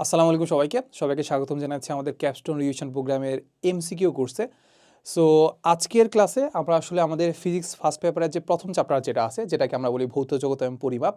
আসসালামু আলাইকুম সবাইকে স্বাগতম জানাচ্ছি আমাদের ক্যাপস্টোন রিভিশন প্রোগ্রামের এমসিকিউ কোর্সে। সো আজকের ক্লাসে আমরা আসলে আমাদের ফিজিক্স ফার্স্ট পেপারের যে প্রথম চ্যাপ্টার যেটা আছে, যেটাকে আমরা বলি ভৌত জগৎ এবং পরিমাপ,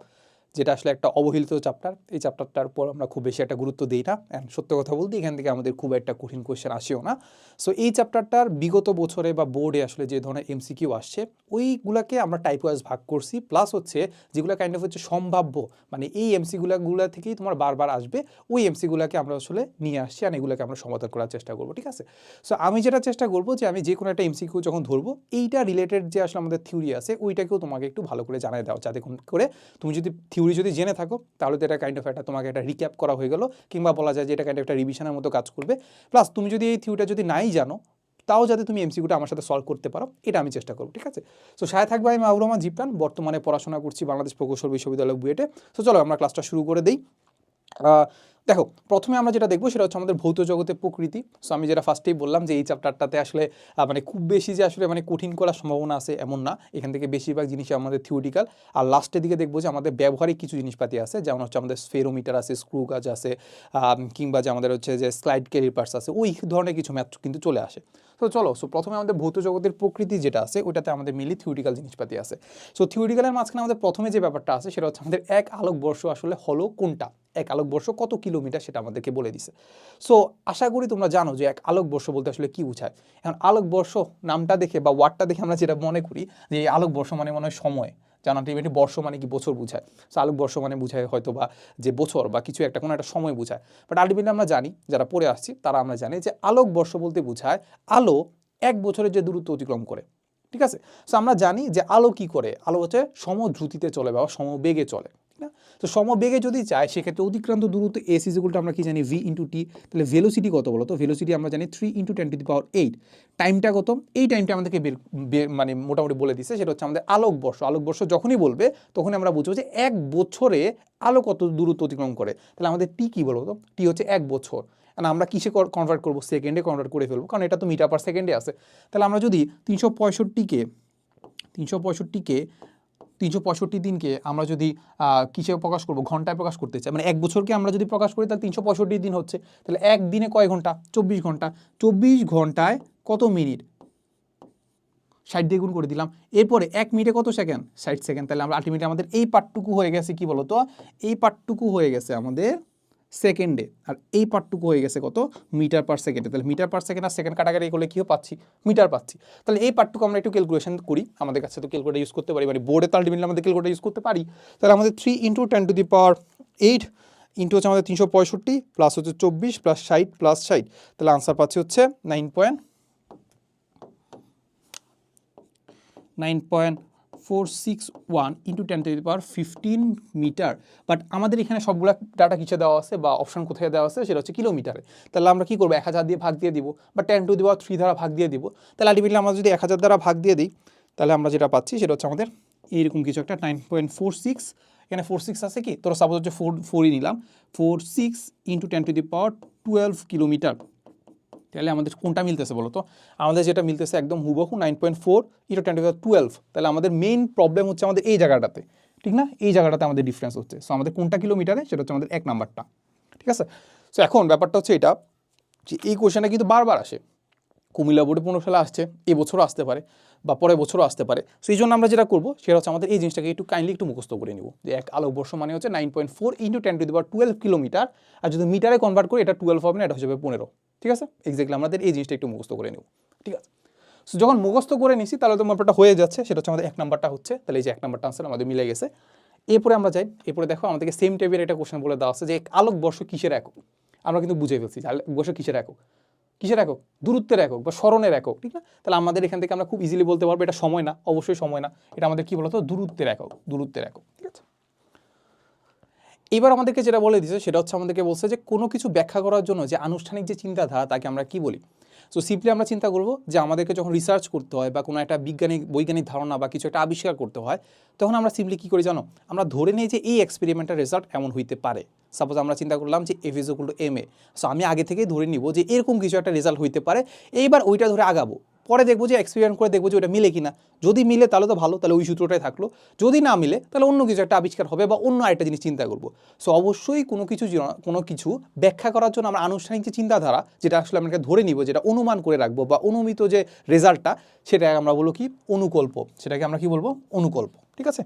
যেটা আসলে একটা অবহেলিত চ্যাপ্টার। এই চ্যাপ্টারটার পর আমরা খুব বেশি একটা গুরুত্ব দিই না, অ্যান্ড সত্য কথা বলতে এখান থেকে আমাদের খুব একটা কঠিন কোয়েশ্চেন আসেও না। সো এই চ্যাপ্টারটার বিগত বছরে বা বোর্ডে আসলে যে ধরনের এমসিকিউ আসছে ওইগুলাকে আমরা টাইপ ওয়াইজ ভাগ করছি, প্লাস হচ্ছে যেগুলো কাইন্ড অফ হচ্ছে সম্ভাব্য, মানে এই এমসিগুলা থেকেই তোমার বারবার আসবে, ওই এমসিগুলাকে আমরা আসলে নিয়ে আসছি আর এগুলোকে আমরা সমাধান করার চেষ্টা করবো, ঠিক আছে? সো আমি যেটা চেষ্টা করবো যে আমি যে কোনো একটা এমসিকিউ যখন ধরবো, এইটা রিলেটেড যে আসলে আমাদের থিওরি আছে ওইটাকেও তোমাকে একটু ভালো করে জানাই দাও, যাতে করে তুমি যদি থিওরি যদি জেনে থাকো তাহলে তো এটা কাইন্ড অফ একটা তোমাকে একটা রিক্যাপ করা হয়ে গেল, কিংবা বলা যায় যে এটা কাইন্ড অফ একটা রিভিশনের মতো কাজ করবে। প্লাস তুমি যদি এই থিওরিটা যদি নাই জানো, তাও যাতে তুমি এমসিকিউটা আমার সাথে সলভ করতে পারো, এটা আমি চেষ্টা করবো, ঠিক আছে? সো সাথে থাকবে আমি মাহবুব রহমান জিপ্রান, বর্তমানে পড়াশোনা করছি বাংলাদেশ প্রকৌশল বিশ্ববিদ্যালয় বুয়েটে। সো চলো আমরা ক্লাসটা শুরু করে দিই। দেখো, প্রথমে আমরা যেটা দেখবো সেটা হচ্ছে আমাদের ভৌত জগতের প্রকৃতি। সো আমি যেটা ফার্স্টেই বললাম যে এই চ্যাপ্টারটাতে আসলে মানে খুব বেশি যে আসলে মানে কঠিন করার সম্ভাবনা আছে এমন না, এখান থেকে বেশিরভাগ জিনিসই আমাদের থিওরিটিক্যাল। আর লাস্টের দিকে দেখবো যে আমাদের ব্যবহারিক কিছু জিনিসপাতি আছে, যেমন হচ্ছে আমাদের স্ফেরোমিটার আছে, স্ক্রু গাজ আছে, কিংবা যে আমাদের হচ্ছে যে স্লাইড ক্যালিপার্স আছে, ওই ধরনের কিছু ম্যাথ কিন্তু চলে আসে। তো চলো, সো প্রথমে আমাদের ভৌত জগতের প্রকৃতি যেটা আছে ওইটাতে আমাদের মিলি থিওরিটিক্যাল জিনিসপাতি আছে। সো থিওরিটিক্যালের মাঝখানে আমাদের প্রথমে যে ব্যাপারটা আছে সেটা হচ্ছে আমাদের এক আলোকবর্ষ আসলে হলো কোনটা, এক আলোকবর্ষ কত কিলোমিটার সেটা আমাদেরকে বলে দিছে। সো আশা করি তোমরা জানো যে এক আলোকবর্ষ বলতে আসলে কি বোঝায়। এখন আলোকবর্ষ নামটা দেখে বা ওয়ার্ডটা দেখে আমরা যেটা মনে করি যে এই আলোকবর্ষ মানে মনে হয় সময়, জানো আলটিমেটলি বর্ষ মানে কি বছর বোঝায়। সো আলোকবর্ষ মানে বোঝায় হয়তো বা যে বছর বা কিছু একটা কোনো একটা সময় বোঝায়। বাট আলটিমেটলি আমরা জানি, যারা পড়ে আসছি তারা আমরা জানি যে আলোকবর্ষ বলতে বোঝায় আলো এক বছরের যে দূরত্ব অতিক্রম করে, ঠিক আছে? সো আমরা জানি যে আলো কি করে, আলো হচ্ছে সমদ্রুতিতে চলে বা সমবেগে চলে, ঠিক না? তো সমবেগে যদি চাই সেক্ষেত্রে অতিক্রান্ত দূরত্ব এস ইজ ইকুয়াল টু আমরা কি জানি ভি ইন্টু টি। তাহলে ভেলোসিটি কত বলো তো? ভেলোসিটি আমরা জানি 3 × 10⁸। টাইমটা কত? এই টাইমটা আমাদেরকে মানে মোটামুটি বলে দিচ্ছে, সেটা হচ্ছে আমাদের আলোকবর্ষ। আলোকবর্ষ যখনই বলবে তখনই আমরা বুঝবো যে এক বছরে আলো কত দূরত্ব অতিক্রম করে। তাহলে আমাদের টি কি বলো তো? টি হচ্ছে এক বছর। আর আমরা কিসে কনভার্ট করবো? সেকেন্ডে কনভার্ট করে ফেলবো, কারণ এটা তো মিটার পার সেকেন্ডে আছে। তাহলে আমরা যদি 365 দিনকে আমরা যদি কিসে প্রকাশ করবো? ঘন্টায় প্রকাশ করতে চাই, মানে এক বছরকে আমরা যদি প্রকাশ করি তাহলে 365 দিন হচ্ছে। তাহলে একদিনে কয় ঘন্টা? 24 ঘন্টা। 24 ঘন্টায় কত মিনিট? 60 দিয়ে গুণ করে দিলাম। এরপরে 1 মিনিটে কত সেকেন্ড? 60 সেকেন্ড। তাহলে আমরা আলটিমেটলি আমাদের এই পার্টটুকু হয়ে গেছে কি বলতো? এই পার্টটুকু হয়ে গেছে আমাদের সেকেন্ডে, আর এই পার্টটুকু হয়ে গেছে কত? মিটার পার সেকেন্ডে। তাহলে মিটার পার সেকেন্ড আর সেকেন্ড কাটাকাটি করলে কী পাচ্ছি? মিটার পাচ্ছি। তাহলে এই পার্টটুকু আমরা একটু ক্যালকুলেশন করি, আমাদের কাছে তো ক্যালকুলেটর ইউজ করতে পারি, মানে বোর্ডে তো আলটিমেটলি আমাদের ক্যালকুলেটর ইউজ করতে পারি। তাহলে আমাদের 3 × 10⁸ ইন্টু হচ্ছে আমাদের 365 প্লাস হচ্ছে 24 প্লাস 60 প্লাস 60, তাহলে আনসার পাচ্ছি হচ্ছে 9.461 ইন্টু 10⁻15 মিটার। বাট আমাদের এখানে সবগুলো ডাটা কিসে দেওয়া আছে বা অপশন কোথায় দেওয়া আছে সেটা হচ্ছে কিলোমিটারে। তাহলে আমরা কি করবো? 1000 দিয়ে ভাগ দিয়ে দিব বা 10⁻³ দ্বারা ভাগ দিয়ে দিব। তাহলে আলটিমেটলি আমরা যদি 1000 দ্বারা ভাগ দিয়ে দিই তাহলে আমরা যেটা পাচ্ছি সেটা হচ্ছে আমাদের এইরকম কিছু একটা 9.46। এখানে 46 আছে কি, তোরা সাপোজ হচ্ছে 4ই নিলাম, 46 ইন্টু 10⁻12 কিলোমিটার। তাহলে আমাদের কোনটা মিলতেছে বলো তো? আমাদের যেটা মিলতেছে একদম হুবহু 9.4 × 10⁻12। তাহলে আমাদের মেইন প্রবলেম হচ্ছে আমাদের এই জায়গাটাতে, ঠিক না? এই জায়গাটাতে আমাদের ডিফারেন্স হচ্ছে। সো আমাদের কোনটা কিলোমিটারে সেটা হচ্ছে আমাদের 1 নাম্বারটা, ঠিক আছে? সো এখন ব্যাপারটা হচ্ছে এটা যে এই কোয়েশ্চেনটা কিন্তু বারবার আসে, কুমিল্লা বোর্ডে 15 সালে আসছে, এবছরও আসতে পারে বা পরের বছরও আসতে পারে। সো এই জন্য আমরা যেটা করবো সেটা হচ্ছে আমাদের এই জিনিসটাকে একটু কাইন্ডলি একটু মুখস্থ করে নিব যে এক আলোকবর্ষ মানে হচ্ছে 9.4 × 10⁻12 কিলোমিটার, আর যদি মিটারে কনভার্ট করি এটা 12 হবে না, এটা হচ্ছে 15, ঠিক আছে? এক্স্যাক্টলি আমাদের এই জিনিসটা একটু মুখস্থ করে নেব, ঠিক আছে? সো যখন মুখস্থ করে নিছি তাহলে তো ব্যাপারটা হয়ে যাচ্ছে, সেটা হচ্ছে আমাদের 1 নাম্বারটা হচ্ছে। তাহলে এই যে 1 নাম্বারটা আনসার আমাদের মিলে গেছে। এরপরে আমরা যাই, এরপরে দেখো আমাদেরকে সেম টাইপের একটা কোশ্চেন বলে দেওয়া আছে যে আলোকবর্ষ কিসের একক। আমরা কিন্তু বুঝে ফেলছি যে আলোকবর্ষ কিসের একক, কিসের একক? দূরত্বের একক বা স্মরণের একক, ঠিক না? তাহলে আমাদের এখান থেকে আমরা খুব ইজিলি বলতে পারবো এটা সময় না, অবশ্যই সময় না, এটা আমাদের কি বলতো? দূরত্বের একক, দূরত্বের একক, ঠিক আছে? এবার আমাদেরকে যেটা বলে দিয়েছে সেটা হচ্ছে আমাদেরকে বলছে যে কোনো কিছু ব্যাখ্যা করার জন্য যে আনুষ্ঠানিক যে চিন্তাধারা তাকে আমরা কি বলি। সো সিম্পলি আমরা চিন্তা করব যে আমাদেরকে যখন রিসার্চ করতে হয় বা কোনো একটা বৈজ্ঞানিক ধারণা বা কিছু একটা আবিষ্কার করতে হয়, তখন আমরা সিম্পলি কী করি জানো? আমরা ধরে নিই যে এই এক্সপেরিমেন্টের রেজাল্ট এমন হইতে পারে। সাপোজ আমরা চিন্তা করলাম যে F = ma। সো আমি আগে থেকেই ধরে নিব যে এরকম কিছু একটা রেজাল্ট হইতে পারে, এইবার ওইটা ধরে আগাবো। পরে দেখবো যে এক্সপেরিমেন্ট করে দেখবো যে ওটা মিলে কিনা, যদি মিলে তাহলে তো ভালো, তাহলে ওই সূত্রটাই থাকলো, যদি না মিলে তাহলে অন্য কিছু একটা আবিষ্কার হবে বা অন্য আরেকটা জিনিস চিন্তা করবো। সো অবশ্যই কোনো কিছু ব্যাখ্যা করার জন্য আমরা আনুষ্ঠানিক যে চিন্তাধারা, যেটা আসলে আমরা ধরে নিব, যেটা অনুমান করে রাখবো বা অনুমিত যে রেজাল্টটা, সেটাকে আমরা বলবো কি অনুকল্প, সেটাকে আমরা কি বলবো অনুকল্প। ঠিক আছে,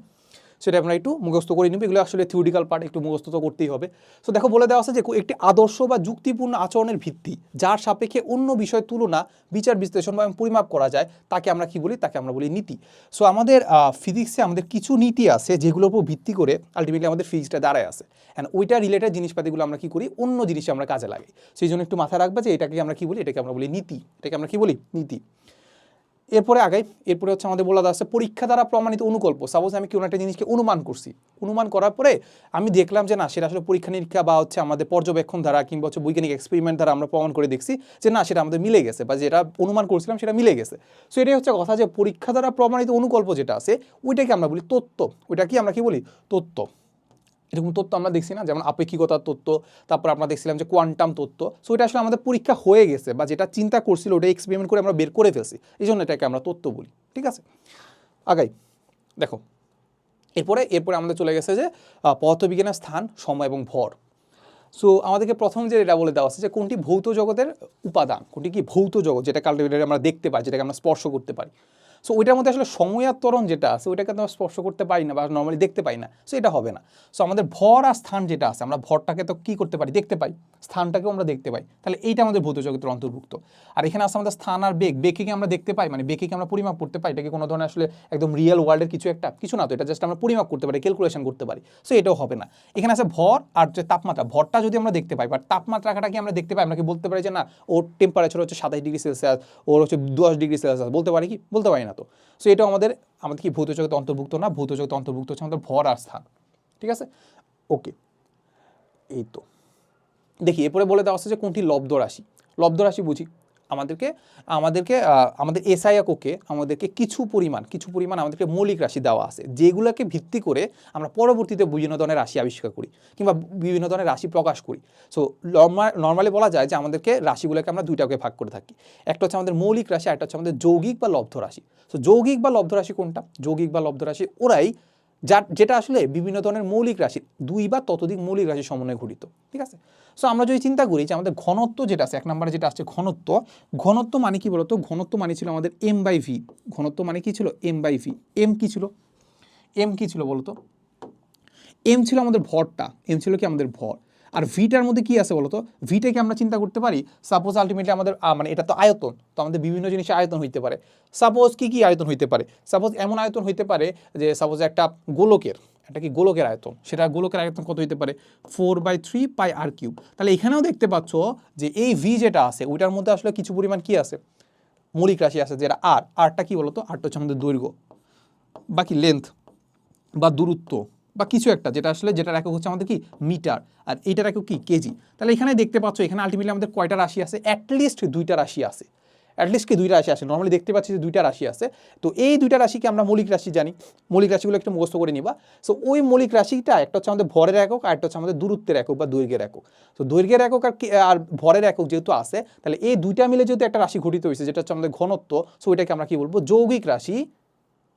সেটা আমরা একটু মুখস্থ করে নিব, এগুলো আসলে থিওরিটিক্যাল পার্ট, একটু মুখস্থ তো করতেই হবে। সো দেখো বলে দেওয়া আছে যে একটি আদর্শ বা যুক্তিপূর্ণ আচরণের ভিত্তি যার সাপেক্ষে অন্য বিষয় তুলনা, বিচার বিশ্লেষণ বা পরিমাপ করা যায়, তাকে আমরা কি বলি, তাকে আমরা বলি নীতি। সো আমাদের ফিজিক্সে আমাদের কিছু নীতি আছে যেগুলোর উপর ভিত্তি করে আলটিমেটলি আমাদের ফিজিক্সটা দাঁড়ায় আছে, অ্যান্ড ওইটা রিলেটেড জিনিসপাতিগুলো আমরা কি করি, অন্য জিনিসে আমরা কাজে লাগাই। সেই জন্য একটু মাথায় রাখবে যে এটাকে আমরা কি বলি, এটাকে আমরা বলি নীতি, এটাকে আমরা কি বলি নীতি। এরপরে আগাই, এরপরে হচ্ছে আমাদের বলা আছে পরীক্ষা দ্বারা প্রমাণিত অনুকল্প। সাপোজ আমি কোনো একটা জিনিসকে অনুমান করছি, অনুমান করার পরে আমি দেখলাম যে না, সেটা আসলে পরীক্ষা নিরীক্ষা বা হচ্ছে আমাদের পর্যবেক্ষণ দ্বারা কিংবা হচ্ছে বৈজ্ঞানিক এক্সপেরিমেন্ট দ্বারা আমরা প্রমাণ করে দেখছি যে না, সেটা আমাদের মিলে গেছে, বা যেটা অনুমান করছিলাম সেটা মিলে গেছে। সো এটাই হচ্ছে কথা, যে পরীক্ষা দ্বারা প্রমাণিত অনুকল্প যেটা আছে ওইটাকে আমরা বলি তত্ত্ব, ওইটা কি আমরা কি বলি তত্ত্ব। এরকম তত্ত্ব আমরা দেখছি না, যেমন আপেক্ষিকতার তত্ত্ব, তারপর আমরা দেখছিলাম যে কোয়ান্টাম তত্ত্ব। সো এটা আসলে আমাদের পরীক্ষা হয়ে গেছে, বা যেটা চিন্তা করছিল ওটা এক্সপেরিমেন্ট করে আমরা বের করে ফেলছি, এই জন্য এটাকে আমরা তত্ত্ব বলি। ঠিক আছে, আগাই দেখো, এরপরে আমাদের চলে গেছে যে পদার্থবিজ্ঞানের স্থান, সময় এবং ভর। সো আমাদেরকে প্রথম যে এটা বলে দেওয়া আছে যে কোনটি ভৌত জগতের উপাদান, কোনটি কি ভৌত জগৎ, যেটা কাল্টিভেটারে আমরা দেখতে পাই, যেটাকে আমরা স্পর্শ করতে পারি। সো ওইটার মধ্যে আসলে সময় আর ত্বরণ যেটা আছে ওইটাকে আমরা স্পর্শ করতে পারি না বা নর্মালি দেখতে পাই না, সো এটা হবে না। সো আমাদের ভর আর স্থান যেটা আছে, আমরা ভরটাকে তো কী করতে পারি, দেখতে পাই, স্থানটাকেও আমরা দেখতে পাই, তাহলে এইটা আমাদের ভৌত জগতের অন্তর্ভুক্ত। আর এখানে আছে আমাদের স্থান আর বেগ, বেগকে কি আমরা দেখতে পাই, মানে বেগকে আমরা পরিমাপ করতে পাই, এটাকে কোনো ধরনের আসলে একদম রিয়েল ওয়ার্ল্ডের কিছু না, তো এটা জাস্ট আমরা পরিমাপ করতে পারি, ক্যালকুলেশন করতে পারি, সো এটাও হবে না। এখানে আছে ভর আর যে তাপমাত্রা, ভরটা যদি আমরা দেখতে পাই, বাট তাপমাত্রাটা কি আমরা দেখতে পাই, আমরা কি বলতে পারি যে না ওর টেম্পারেচার হচ্ছে 27°C, ওর হচ্ছে 10°C, বলতে পারি কি, বলতে পারি না। তো সো এটাও আমাদের কি ভৌত জগতে অন্তর্ভুক্ত না, ভৌত জগতে অন্তর্ভুক্ত হচ্ছে আমাদের ভর আর স্থান। ঠিক আছে, ওকে। এই তো দেখি, এরপরে বলে দেওয়া আছে যে কোনটি লব্ধ রাশি। লব্ধ রাশি বুঝি, আমাদের এসআই এককে আমাদেরকে কিছু পরিমাণ আমাদেরকে মৌলিক রাশি দেওয়া আছে, যেগুলোকে ভিত্তি করে আমরা পরবর্তীতে বিভিন্ন ধরনের রাশি আবিষ্কার করি কিংবা বিভিন্ন ধরনের রাশি প্রকাশ করি। সো নর্মালি বলা যায় যে আমাদেরকে রাশিগুলোকে আমরা দুইটাকে ভাগ করে থাকি, একটা হচ্ছে আমাদের মৌলিক রাশি, একটা হচ্ছে আমাদের যৌগিক বা লব্ধ রাশি। সো যৌগিক বা লব্ধ রাশি কোনটা, যৌগিক বা লব্ধ রাশি ওরাই যেটা আসলে বিভিন্ন ধরনের মৌলিক রাশি, দুই বা ততোধিক মৌলিক রাশি সমন্বয়ে গঠিত। ঠিক আছে, সো আমরা যদি চিন্তা করি যে আমাদের ঘনত্ব যেটা আছে, এক নম্বরে যেটা আসছে ঘনত্ব মানে কি বলতো, ঘনত্ব মানে ছিল আমাদের m/v। ঘনত্ব মানে কি ছিল, m/v। এম কি ছিল বলতো, এম ছিল আমাদের ভরটা, এম ছিল কি আমাদের ভর। আর ভিটার মধ্যে কি আছে বলতো, ভিটাকে আমরা চিন্তা করতে পারি সাপোজ আলটিমেটলি আমাদের মানে এটা তো আয়তন, তো আমাদের বিভিন্ন জিনিসের আয়তন হইতে পারে। সাপোজ কি আয়তন হইতে পারে, সাপোজ এমন আয়তন হইতে পারে যে সাপোজ একটা গোলকের আয়তন, সেটা গোলকের আয়তন কত হইতে পারে 4/3πr³। তাহলে এখানেও দেখতে পাচ্ছ যে এই ভি যেটা আছে ওইটার মধ্যে আসলে কিছু পরিমাণ কি আছে, মৌলিক রাশি আছে, যেটা আরটা কি বলতো, আরটা হচ্ছে আমাদের দৈর্ঘ্য বা কি লেন্থ বা দূরত্ব বা কিছু একটা, যেটার একক হচ্ছে আমাদের কি মিটার, আর এইটার একক কি কেজি। তাহলে এখানে দেখতে পাচ্ছ এখানে আলটিমেটলি আমাদের কয়টা রাশি আছে, অ্যাটলিস্ট দুইটা রাশি আছে, নর্মালি দেখতে পাচ্ছি যে দুইটা রাশি আছে। তো এই দুইটা রাশিকে আমরা মৌলিক রাশি জানি, মৌলিক রাশিগুলো একটু মুখস্থ করে নিবা। সো ওই মৌলিক রাশিটা একটা হচ্ছে আমাদের ভরের একক, আর একটা হচ্ছে আমাদের দূরত্বের একক বা দৈর্ঘ্যের একক। তো দৈর্ঘ্যের একক আর ভরের একক যেহেতু আছে, তাহলে এই দুইটা মিলে যেহেতু একটা রাশি গঠিত হয়েছে যেটা হচ্ছে আমাদের ঘনত্ব, সো ওইটাকে আমরা কি বলবো, যৌগিক রাশি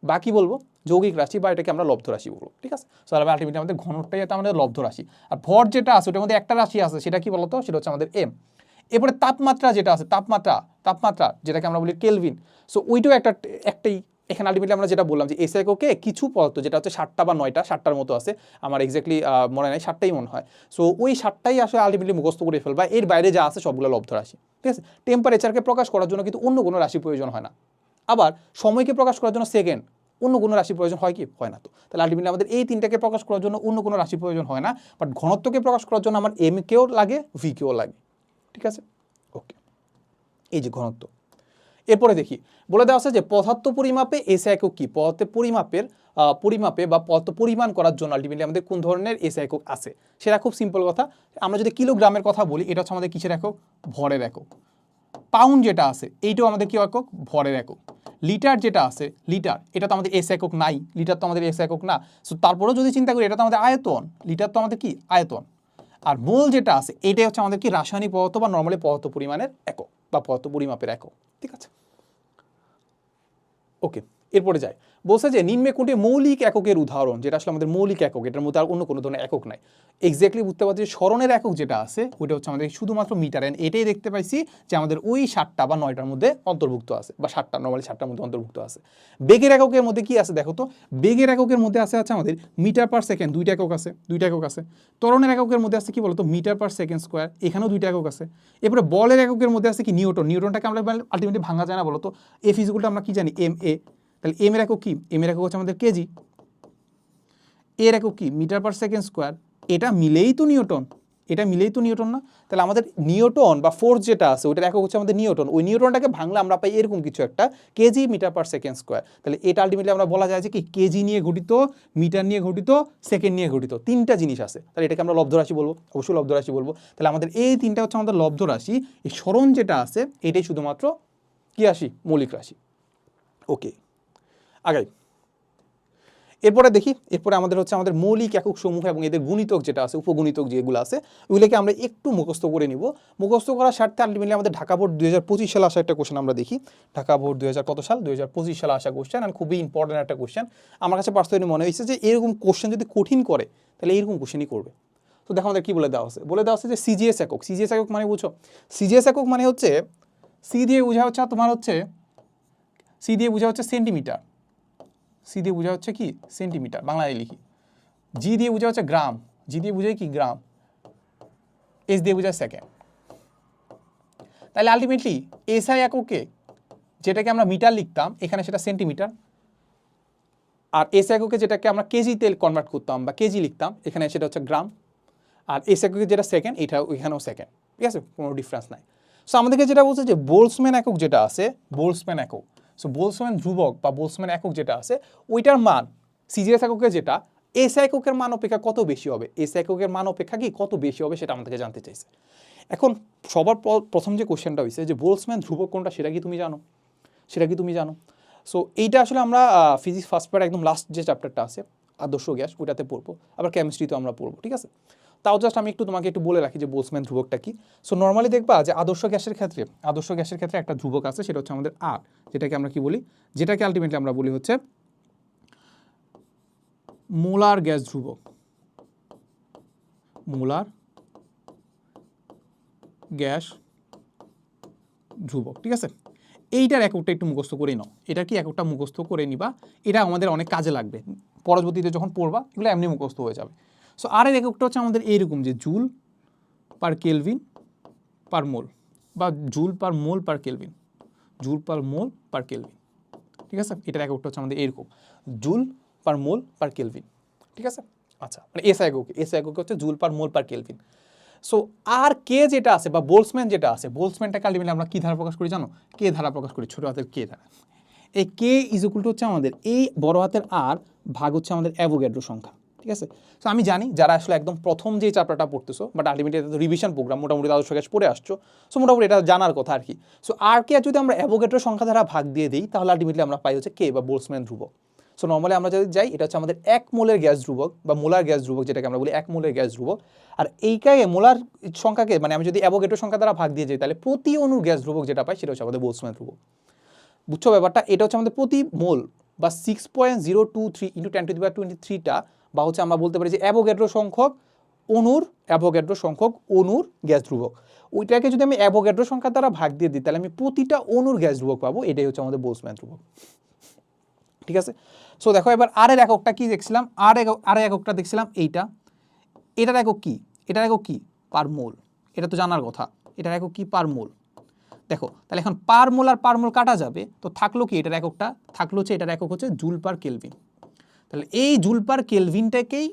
বা কি বলবো, যৌগিক রাশি, বা এটাকে আমরা লব্ধ রাশি বলবো। ঠিক আছে, সো আলটিমেটলি আমাদের ঘনত্বটাই আমাদের লব্ধ রাশি। আর ভর যেটা আছে ওটার মধ্যে একটা রাশি আছে, সেটা কি বলতো, সেটা হচ্ছে আমাদের এম। এরপরে তাপমাত্রা যেটা আছে, তাপমাত্রা যেটাকে আমরা বলি কেলভিন। সো ওইটাও একটাই, এখানে আলটিমেটলি আমরা যেটা বললাম যে এসআই এককে কিছু পদার্থ যেটা হচ্ছে 7টা বা 9টার মতো আছে, আমার এক্স্যাক্টলি মনে নাই, 7টাই মনে হয়। সো ওই 7টাই আসলে আলটিমেটলি মুখস্থ করে ফেলবা, এর বাইরে যা আছে সবগুলো লব্ধ রাশি। ঠিক আছে, টেম্পারেচারকে প্রকাশ করার জন্য কিন্তু অন্য কোনো রাশি প্রয়োজন হয় না, আবার সময়কে প্রকাশ করার জন্য সেকেন্ড অন্য কোনো রাশি প্রয়োজন হয় কি, হয় না। তো তাহলে আলটিমেটলি আমাদের এই তিনটাকে প্রকাশ করার জন্য অন্য কোনো রাশি প্রয়োজন হয় না, বাট ঘনত্বকে প্রকাশ করার জন্য আমার এম কেও লাগে, ভি কেও লাগে। ঠিক আছে, ওকে, এই যে ঘনত্ব। এরপরে দেখি বলে দেওয়া আছে যে পদার্থ পরিমাপে এসআই একক কি, পরিমাপে বা পদার্থ পরিমাণ করার জন্য আলটিমেটলি আমাদের কোন ধরনের এসআই একক আছে, সেটা খুব সিম্পল কথা। আমরা যদি কিলোগ্রামের কথা বলি, এটা হচ্ছে আমাদের কিসের একক, ভরের একক। পাউন্ড যেটা আছে এইটাও আমাদের কি একক, ভরের একক। লিটার যেটা আছে, লিটার এটা তো আমাদের এস একক নাই, লিটার তো আমাদের এস একক না। সো তারপরেও যদি চিন্তা করি, এটা তো আমাদের আয়তন, লিটার তো আমাদের কি আয়তন। আর মোল যেটা আছে এটাই হচ্ছে আমাদের কি রাসায়নিক পদার্থ বা নর্মালি পদার্থ পরিমাণের একক বা পদার্থ পরিমাপের একক। ঠিক আছে, ওকে, এরপরে যায়, বলছে যে নিম্নে কোনটি মৌলিক এককের উদাহরণ, যেটা আসলে আমাদের মৌলিক একক, এটার মধ্যে আর অন্য কোনো ধরনের একক নাই। এক্স্যাক্টলি বুঝতে পারছি যে স্মরণের একক যেটা আছে ওইটা হচ্ছে আমাদের শুধুমাত্র মিটার, এন্ড এটাই দেখতে পাইছি যে আমাদের ওই 7টা বা 9টার মধ্যে অন্তর্ভুক্ত আছে, বা 7টা, নর্মালি 7টার মধ্যে অন্তর্ভুক্ত আছে। বেগের এককের মধ্যে কি আছে দেখো তো, বেগের এককের মধ্যে আছে আমাদের মিটার পার সেকেন্ড, 2টা একক আছে, 2টা একক আছে। ত্বরণের এককের মধ্যে আছে কি বলতো, মিটার পার সেকেন্ড স্কোয়ার, এখানেও 2টা একক আছে। এরপরে বলের এককের মধ্যে আছে কি নিউটন, নিউটনটাকে আমরা আলটিমেটলি ভাঙা যায় না বলতো, এফ ইকুয়ালটা আমরা কি জানি এম এ, তাহলে এম এর একক কি, এম এর একক হচ্ছে আমাদের কেজি, এর একক কি মিটার পার সেকেন্ড স্কোয়ার, এটা মিলেই তো নিউটন, এটা মিলেই তো নিউটন না? তাহলে আমাদের নিউটন বা ফোর্স যেটা আছে ওইটার একক হচ্ছে আমাদের নিউটন, ওই নিউটনটাকে ভাঙলে আমরা পাই এরকম কিছু একটা KG meter per second square. তাহলে এটা আলটিমেটলি আমরা বলা যায় যে কি কেজি নিয়ে গঠিত, মিটার নিয়ে গঠিত, সেকেন্ড নিয়ে গঠিত, 3টা জিনিস আছে। তাহলে এটাকে আমরা লব্ধ রাশি বলবো, অবশ্যই লব্ধ রাশি বলবো। তাহলে আমাদের এই 3টা হচ্ছে আমাদের লব্ধ রাশি, এই স্মরণ যেটা আছে এটাই শুধুমাত্র কি রাশি, মৌলিক রাশি। ওকে, আগাই। এরপরে দেখি, এরপরে আমাদের হচ্ছে আমাদের মৌলিক একক সমূহ এবং এদের গুণিতক যেটা আছে, উপগুণিতক যেগুলো আছে ওইগুলোকে আমরা একটু মুখস্থ করে নিব। মুখস্থ করার স্বার্থে আলটিমেটলি আমাদের ঢাকা বোর্ড 2025 সালে আসা একটা কোশ্চেন আমরা দেখি। ঢাকা বোর্ড 2025 সালে আসা কোশ্চেন, আর খুবই ইম্পর্টেন্ট একটা কোশ্চেন। আমার কাছে পার্সোনালি মনে হয়েছে যে এরকম কোশ্চেন যদি কঠিন করে তাহলে এরকম কোশ্চেনই করবে। তো দেখো আমাদের কি বলে দেওয়া আছে, বলে দেওয়া আছে যে সিজিএস একক। সিজিএস একক মানে বুঝছো, সিজিএস একক মানে হচ্ছে সি দিয়ে বোঝা হচ্ছে তোমার হচ্ছে, সি দিয়ে বোঝা হচ্ছে সেন্টিমিটার, সি দিয়ে বোঝা হচ্ছে কি সেন্টিমিটার, বাংলায় লিখি। জি দিয়ে বোঝা হচ্ছে গ্রাম, জি দিয়ে বোঝায় কি গ্রাম, এস দিয়ে বোঝায় সেকেন্ড। তাহলে আলটিমেটলি এসআই এককে যেটাকে আমরা মিটার লিখতাম এখানে সেটা সেন্টিমিটার, আর এস এককে যেটাকে আমরা কেজিতে কনভার্ট করতাম বা কেজি লিখতাম এখানে সেটা হচ্ছে গ্রাম, আর এস এককে যেটা সেকেন্ড এটা ওইখানেও সেকেন্ড, ঠিক আছে, কোনো ডিফারেন্স নাই। সো আমাদেরকে যেটা বলছে যে বোল্টজম্যান একক যেটা আছে, বোল্টজম্যান একক, সো বোল্টজম্যান ধ্রুবক বা বোল্টজম্যান একক যেটা আছে ওইটার মান সিজিএস এককের যেটা এস এককের মান অপেক্ষা কত বেশি হবে, এস এককের মান অপেক্ষা কি কত বেশি হবে সেটা আমাদেরকে জানতে চাইছে। এখন সবার প্রথম যে কোশ্চেনটা হয়েছে যে বোল্টজম্যান ধ্রুবক কোনটা সেটা কি তুমি জানো, সেটা কি তুমি জানো? সো এইটা আসলে আমরা ফিজিক্স ফার্স্ট পার্ট একদম লাস্ট যে চ্যাপ্টারটা আছে আদর্শ গ্যাস ওইটাতে পড়বো, আবার কেমিস্ট্রিতেও আমরা পড়বো, ঠিক আছে। তাও জাস্ট আমি তোমাকে একটু বলে রাখি যে বোল্টজম্যান ধ্রুবকটা কি। সো নর্মালি দেখবা যে আদর্শ গ্যাসের ক্ষেত্রে একটা ধ্রুবক আছে, সেটা হচ্ছে আমাদের আর, যেটাকে আমরা কি বলি, যেটাকে আলটিমেটলি আমরা বলি হচ্ছে মোলার গ্যাস ধ্রুবক, মোলার গ্যাস ধ্রুবক, ঠিক আছে। এইটার এককটা একটু মুখস্থ করে নাও, এটা কি এককটা মুখস্থ করে নিবা, এটা আমাদের অনেক কাজে লাগবে পরবর্তীতে যখন পড়বা, এগুলো এমনি মুখস্থ হয়ে যাবে। সো আর এর এককটা হচ্ছে আমাদের এইরকম যে জুল পার কেলভিন পার মোল, বা জুল পার মোল পার কেলভিন, জুল পার মোল পার কেলভিন, ঠিক আছে। এটার এককটা হচ্ছে আমাদের এরকম জুল পার মোল পার কেলভিন, ঠিক আছে। আচ্ছা, মানে এস একক হচ্ছে জুল পার মোল পার কেলভিন। সো আর কে যেটা আছে বা বোল্টজম্যান যেটা আছে, বোল্টজম্যানটাকে আলটিমেটলি আমরা কি ধারা প্রকাশ করি জানো, কে ধারা প্রকাশ করি, ছোট হাতের কে ধারা। এই কে ইজ ইকুয়াল টু হচ্ছে আমাদের এই বড় হাতের আর ভাগ হচ্ছে আমাদের অ্যাভোগাড্রো সংখ্যা, ঠিক আছে। সো আমি জানি যারা আসলে একদম প্রথম যে চ্যাপ্টারটা পড়তেছো, বাট আলটিমেটলি এটা তো রিভিশন প্রোগ্রাম, মোটামুটি আদর্শ গ্যাস পড়ে আসছো, সো মোটামুটি এটা জানার কথা আর কি। সো আর কে যদি আমরা অ্যাভোগাড্রো সংখ্যা দ্বারা ভাগ দিয়ে দিই তাহলে আলটিমেটলি আমরা পাই হচ্ছে কে বা বোল্টজম্যান ধ্রুবক। সো নর্মালি আমরা যদি যাই এটা হচ্ছে আমাদের 1 মোলের গ্যাস ধ্রুবক বা মোলার গ্যাস ধ্রুবক, যেটাকে আমরা বলি 1 মোলের গ্যাস ধ্রুবক। আর এইটাকে মোলার সংখ্যাকে মানে আমি যদি অ্যাভোগাড্রো সংখ্যা দ্বারা ভাগ দিয়ে যাই তাহলে প্রতি অণুর গ্যাস ধ্রুবক যেটা পাই সেটা হচ্ছে আমাদের বোল্টজম্যান ধ্রুবক। বুঝছো ব্যাপারটা, এটা হচ্ছে আমাদের প্রতি মোল বা 6.023 × 10⁻23টা, বা হচ্ছে আমরা বলতে পারি যে অ্যাভোগাড্রো সংখ্যক অণুর গ্যাস ধ্রুবক। ওইটাকে যদি আমি অ্যাভোগাড্রো সংখ্যা দ্বারা ভাগ দিয়ে দিই তাহলে আমি প্রতিটা অণুর গ্যাস ধ্রুবক পাবো, এটাই হচ্ছে আমাদের বোল্টজম্যান ধ্রুবক, ঠিক আছে। সো দেখো এবার আর এর এককটা কি দেখছিলাম, আর এর এককটা দেখছিলাম এইটা, এটার একক কি, এটার একক কি পার মোল, এটা তো জানার কথা, এটার একক কি পার মোল। দেখো তাহলে এখন পার মোল আর পার মোল কাটা যাবে, তো থাকলো কি এটার এককটা, থাকলো হচ্ছে এটার একক হচ্ছে জুল পার কেলভিন। তাহলে এই জুল পার কেলভিনটাকেই